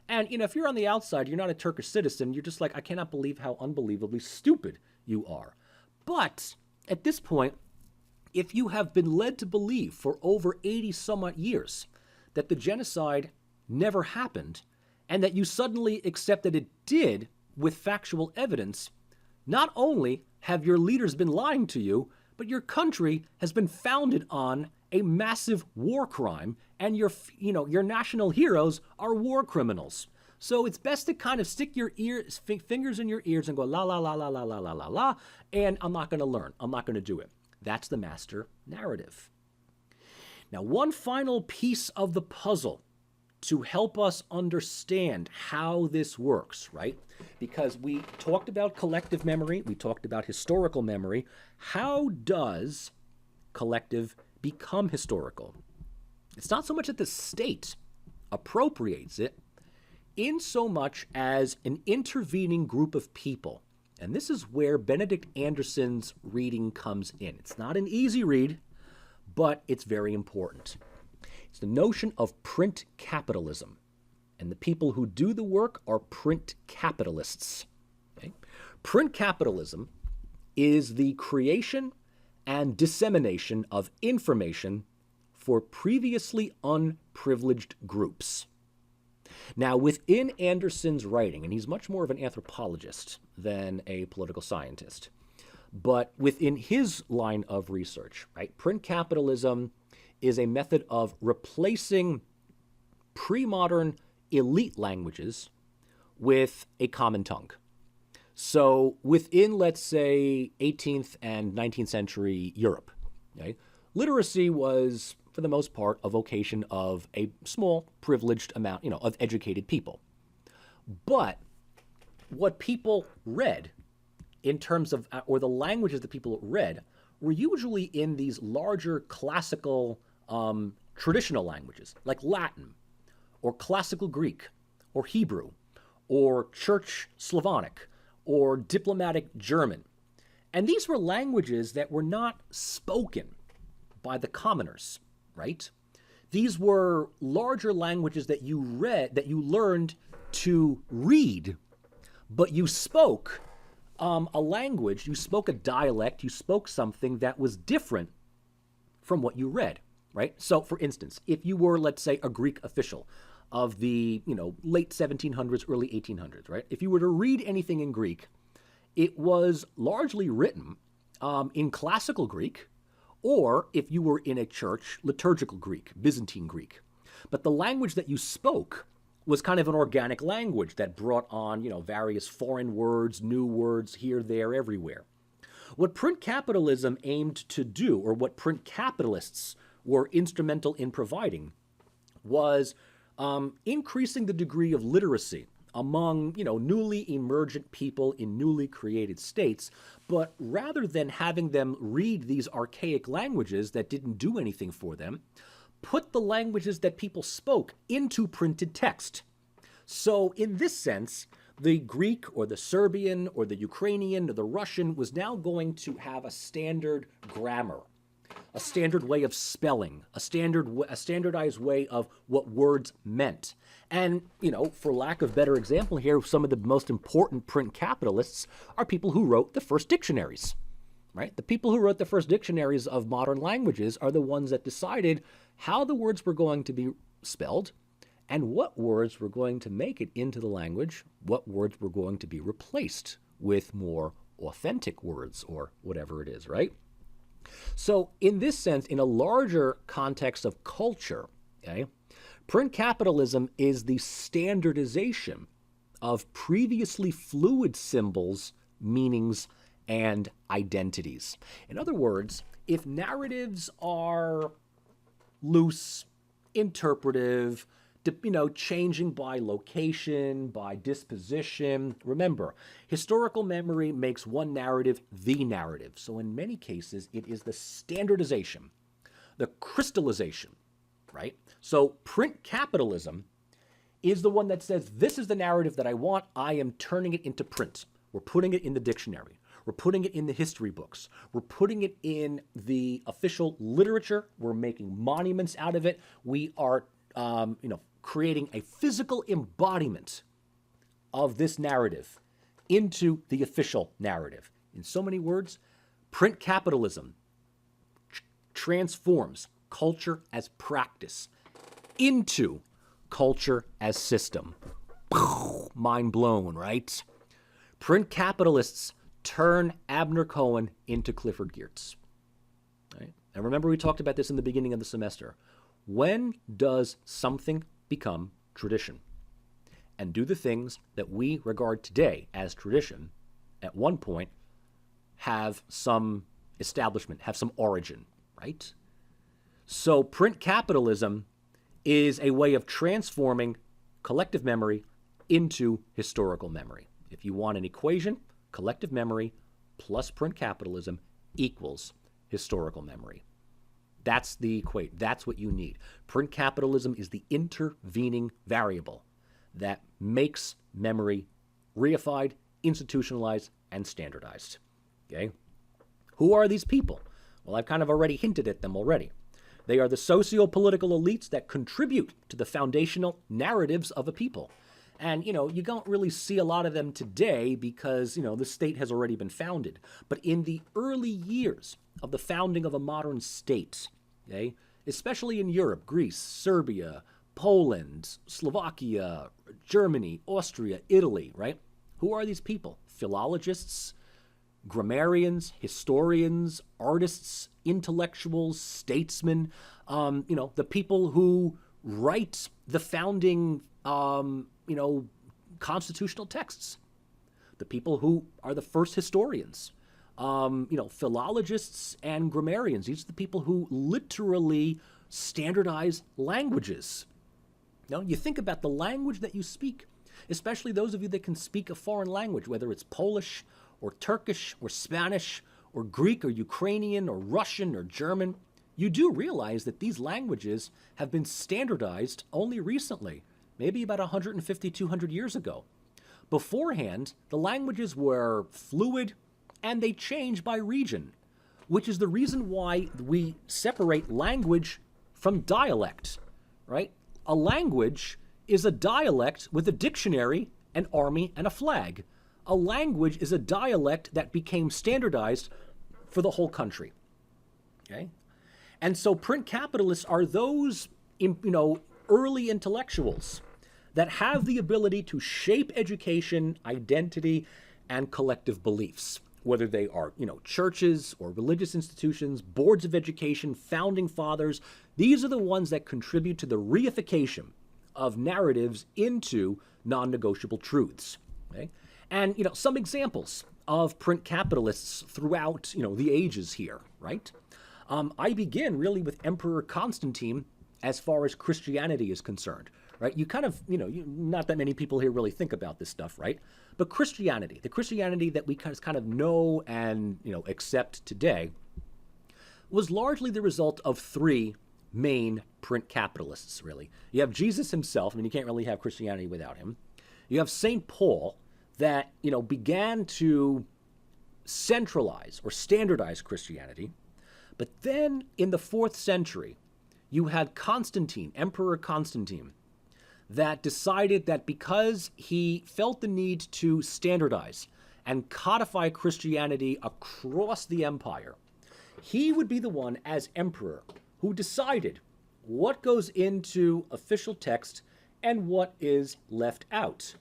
And, if you're on the outside, you're not a Turkish citizen, you're just like, I cannot believe how unbelievably stupid you are. But at this point, if you have been led to believe for over 80 some odd years that the genocide never happened, and that you suddenly accept that it did with factual evidence, not only have your leaders been lying to you, but your country has been founded on a massive war crime, and your national heroes are war criminals. So it's best to kind of stick your fingers in your ears and go la la la la la la la la la, and I'm not going to learn. I'm not going to do it. That's the master narrative. Now, one final piece of the puzzle to help us understand how this works, right? Because we talked about collective memory, we talked about historical memory. How does collective become historical? It's not so much that the state appropriates it, in so much as an intervening group of people. And this is where Benedict Anderson's reading comes in. It's not an easy read, but it's very important. It's the notion of print capitalism. And the people who do the work are print capitalists. Okay? Print capitalism is the creation and dissemination of information for previously unprivileged groups. Now, within Anderson's writing, and he's much more of an anthropologist than a political scientist, but within his line of research, right, print capitalism is a method of replacing pre-modern elite languages with a common tongue. So within, let's say, 18th and 19th century Europe, okay, literacy was, for the most part, a vocation of a small, privileged amount, of educated people. But what people read in terms of, or the languages that people read, were usually in these larger classical traditional languages, like Latin, or classical Greek, or Hebrew, or Church Slavonic, or diplomatic German. And these were languages that were not spoken by the commoners, right? These were larger languages that you learned to read, but you spoke a language, you spoke a dialect, you spoke something that was different from what you read, right? So, for instance, if you were, let's say, a Greek official of the, late 1700s, early 1800s, right? If you were to read anything in Greek, it was largely written in classical Greek, or if you were in a church, liturgical Greek, Byzantine Greek. But the language that you spoke was kind of an organic language that brought on, various foreign words, new words here, there, everywhere. What print capitalism aimed to do, or what print capitalists were instrumental in providing, was increasing the degree of literacy among, newly emergent people in newly created states. But rather than having them read these archaic languages that didn't do anything for them, put the languages that people spoke into printed text. So in this sense, the Greek or the Serbian or the Ukrainian or the Russian was now going to have a standard grammar, a standard way of spelling, a standardized way of what words meant. And, for lack of better example here, some of the most important print capitalists are people who wrote the first dictionaries, right? The people who wrote the first dictionaries of modern languages are the ones that decided how the words were going to be spelled and what words were going to make it into the language, what words were going to be replaced with more authentic words or whatever it is, right? So in this sense, in a larger context of culture, okay, print capitalism is the standardization of previously fluid symbols, meanings, and identities. In other words, if narratives are loose, interpretive, changing by location, by disposition. Remember, historical memory makes one narrative the narrative. So in many cases, it is the standardization, the crystallization, right? So print capitalism is the one that says, this is the narrative that I want. I am turning it into print. We're putting it in the dictionary. We're putting it in the history books. We're putting it in the official literature. We're making monuments out of it. We are, creating a physical embodiment of this narrative into the official narrative. In so many words, print capitalism transforms culture as practice into culture as system. Mind blown, right? Print capitalists turn Abner Cohen into Clifford Geertz. Right? And remember, we talked about this in the beginning of the semester. When does something become tradition? And do the things that we regard today as tradition at one point have some establishment, have some origin, right? So print capitalism is a way of transforming collective memory into historical memory. If you want an equation, collective memory plus print capitalism equals historical memory. That's the equate. That's what you need. Print capitalism is the intervening variable that makes memory reified, institutionalized, and standardized. Okay? Who are these people? Well, I've kind of already hinted at them already. They are the socio-political elites that contribute to the foundational narratives of a people. And, you don't really see a lot of them today because, the state has already been founded. But in the early years of the founding of a modern state, okay, especially in Europe, Greece, Serbia, Poland, Slovakia, Germany, Austria, Italy, right? Who are these people? Philologists, grammarians, historians, artists, intellectuals, statesmen, the people who write the founding constitutional texts, the people who are the first historians, philologists and grammarians. These are the people who literally standardize languages. You think about the language that you speak, especially those of you that can speak a foreign language, whether it's Polish or Turkish or Spanish or Greek or Ukrainian or Russian or German. You do realize that these languages have been standardized only recently, maybe about 150, 200 years ago. Beforehand, the languages were fluid and they change by region, which is the reason why we separate language from dialect, right? A language is a dialect with a dictionary, an army, and a flag. A language is a dialect that became standardized for the whole country, okay? And so print capitalists are those, early intellectuals that have the ability to shape education, identity, and collective beliefs, whether they are, churches or religious institutions, boards of education, founding fathers. These are the ones that contribute to the reification of narratives into non-negotiable truths, okay? And, some examples of print capitalists throughout, the ages here, right? I begin really with Emperor Constantine as far as Christianity is concerned, right? You kind of, not that many people here really think about this stuff, right? But Christianity, the Christianity that we kind of know and, accept today, was largely the result of three main print capitalists, really. You have Jesus himself. I mean, you can't really have Christianity without him. You have St. Paul that, began to centralize or standardize Christianity. But then in the 4th century, you had Constantine, Emperor Constantine, that decided that because he felt the need to standardize and codify Christianity across the empire, he would be the one as emperor who decided what goes into official text and what is left out.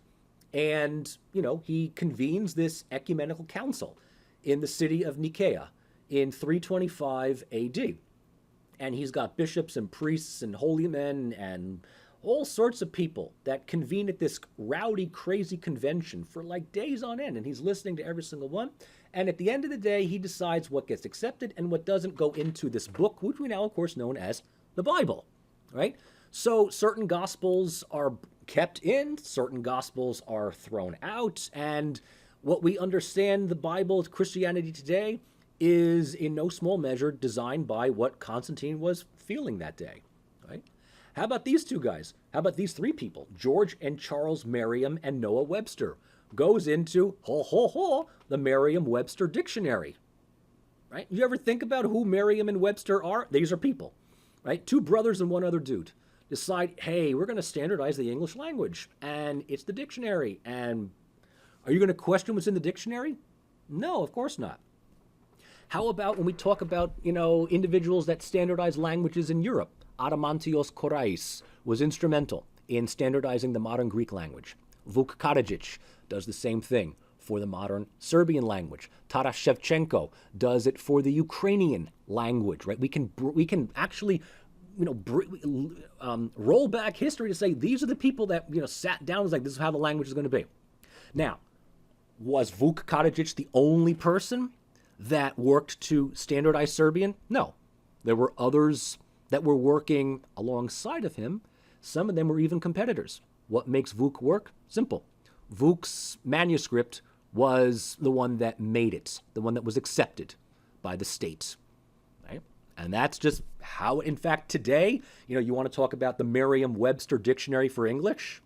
And, he convenes this ecumenical council in the city of Nicaea in 325 AD. And he's got bishops and priests and holy men and all sorts of people that convene at this rowdy, crazy convention for like days on end. And he's listening to every single one. And at the end of the day, he decides what gets accepted and what doesn't go into this book, which we now, of course, know as the Bible, right? So certain gospels are kept in, certain gospels are thrown out. And what we understand the Bible, Christianity today, is in no small measure designed by what Constantine was feeling that day, right? How about these two guys? How about these three people? George and Charles Merriam and Noah Webster goes into, the Merriam-Webster dictionary, right? You ever think about who Merriam and Webster are? These are people, right? Two brothers and one other dude decide, hey, we're going to standardize the English language, and it's the dictionary. And are you going to question what's in the dictionary? No, of course not. How about when we talk about, individuals that standardize languages in Europe? Adamantios Korais was instrumental in standardizing the modern Greek language. Vuk Karadžić does the same thing for the modern Serbian language. Taras Shevchenko does it for the Ukrainian language, right? We can actually, roll back history to say these are the people that, sat down and was like, this is how the language is going to be. Now, was Vuk Karadžić the only person that worked to standardize Serbian? No. There were others that were working alongside of him. Some of them were even competitors. What makes Vuk work? Simple. Vuk's manuscript was the one that made it, the one that was accepted by the state. Right? And that's just how, in fact, today, you want to talk about the Merriam-Webster dictionary for English?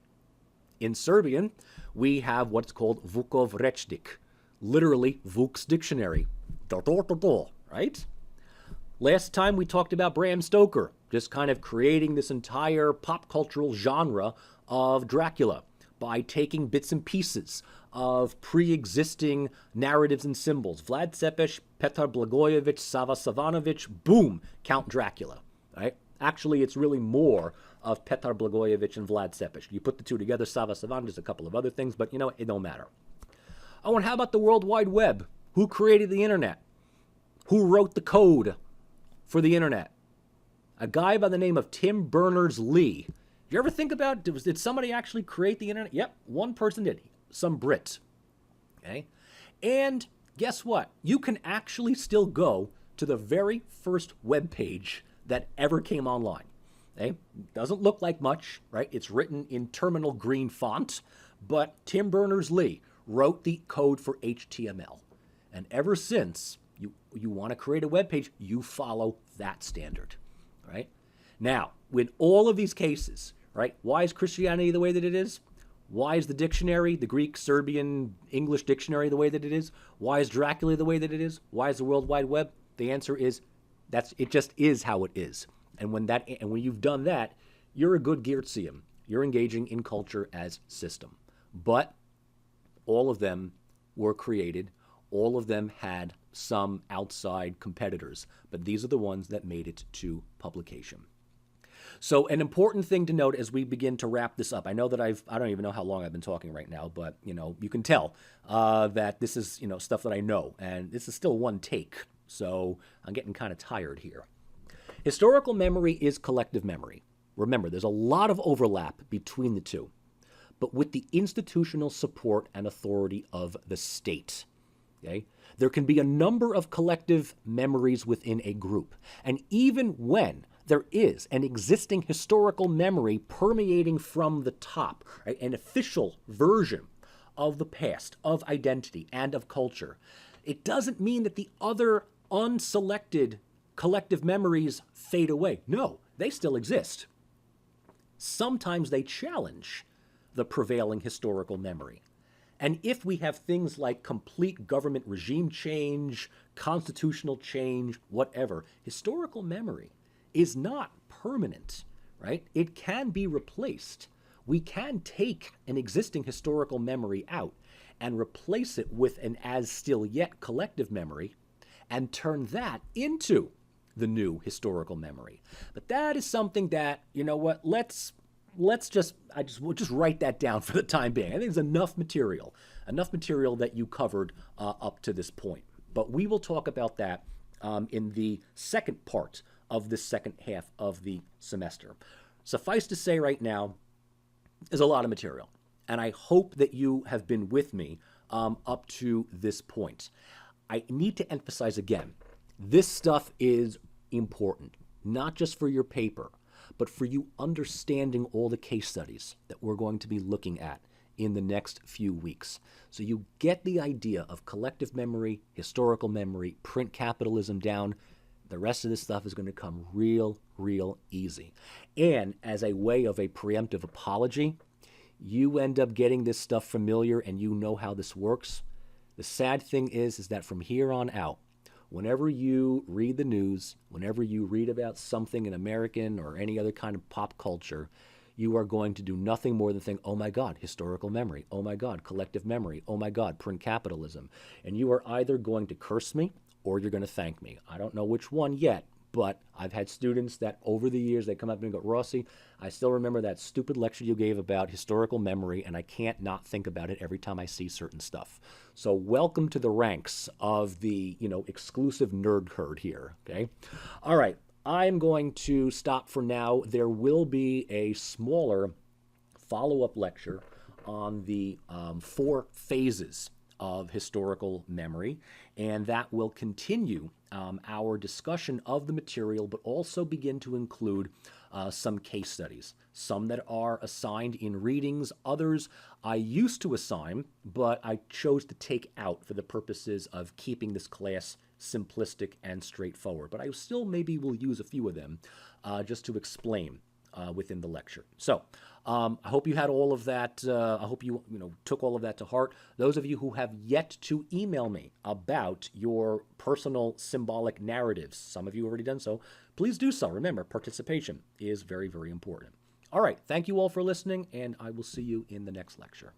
In Serbian, we have what's called Vukov Rečnik, literally Vuk's dictionary. Right? Last time we talked about Bram Stoker, just kind of creating this entire pop cultural genre of Dracula by taking bits and pieces of pre-existing narratives and symbols. Vlad Tepes, Petar Blagojevich, Sava Savanović, boom, Count Dracula. Right? Actually, it's really more of Petar Blagojevich and Vlad Tepes. You put the two together, Sava Savanović, a couple of other things, but it don't matter. Oh, and how about the World Wide Web? Who created the internet? Who wrote the code for the internet? A guy by the name of Tim Berners-Lee. Did you ever think about, did somebody actually create the internet? Yep, one person did. Some Brit. Okay? And guess what? You can actually still go to the very first web page that ever came online. Okay? Doesn't look like much, right? It's written in terminal green font, but Tim Berners-Lee wrote the code for HTML. And ever since, you want to create a web page, you follow that standard, right? Now, with all of these cases, right, why is Christianity the way that it is? Why is the dictionary, the Greek, Serbian, English dictionary the way that it is? Why is Dracula the way that it is? Why is the World Wide Web? The answer is it just is how it is. And when you've done that, you're a good Geertzium. You're engaging in culture as system. But all of them were created. All of them had some outside competitors, but these are the ones that made it to publication. So an important thing to note as we begin to wrap this up, I know that I don't even know how long I've been talking right now, but you can tell that this is stuff that I know, and this is still one take, so I'm getting kind of tired here. Historical memory is collective memory. Remember, there's a lot of overlap between the two, but with the institutional support and authority of the state. Okay? There can be a number of collective memories within a group. And even when there is an existing historical memory permeating from the top, right, an official version of the past, of identity, and of culture, it doesn't mean that the other unselected collective memories fade away. No, they still exist. Sometimes they challenge the prevailing historical memory. And if we have things like complete government regime change, constitutional change, whatever, historical memory is not permanent, right? It can be replaced. We can take an existing historical memory out and replace it with an as still yet collective memory and turn that into the new historical memory. But that is something that, you know what, we'll just write that down for the time being. I think there's enough material that you covered up to this point. But we will talk about that in the second part of this second half of the semester. Suffice to say right now, there's a lot of material. And I hope that you have been with me up to this point. I need to emphasize again, this stuff is important, not just for your paper, but for you understanding all the case studies that we're going to be looking at in the next few weeks. So you get the idea of collective memory, historical memory, print capitalism down. The rest of this stuff is going to come real easy. And as a way of a preemptive apology, you end up getting this stuff familiar and you know how this works. The sad thing is that from here on out, whenever you read the news, whenever you read about something in American or any other kind of pop culture, you are going to do nothing more than think, oh my God, historical memory. Oh my God, collective memory. Oh my God, print capitalism. And you are either going to curse me or you're going to thank me. I don't know which one yet, but I've had students that over the years, they come up to me and go, Rossi, I still remember that stupid lecture you gave about historical memory, and I can't not think about it every time I see certain stuff. So welcome to the ranks of the, exclusive nerd herd here, okay? All right, I'm going to stop for now. There will be a smaller follow-up lecture on the 4 phases of historical memory, and that will continue our discussion of the material, but also begin to include some case studies, some that are assigned in readings, others I used to assign, but I chose to take out for the purposes of keeping this class simplistic and straightforward. But I still maybe will use a few of them just to explain within the lecture. So I hope you had all of that. I hope you took all of that to heart. Those of you who have yet to email me about your personal symbolic narratives, some of you have already done so, please do so. Remember, participation is very important. All right, thank you all for listening, and I will see you in the next lecture.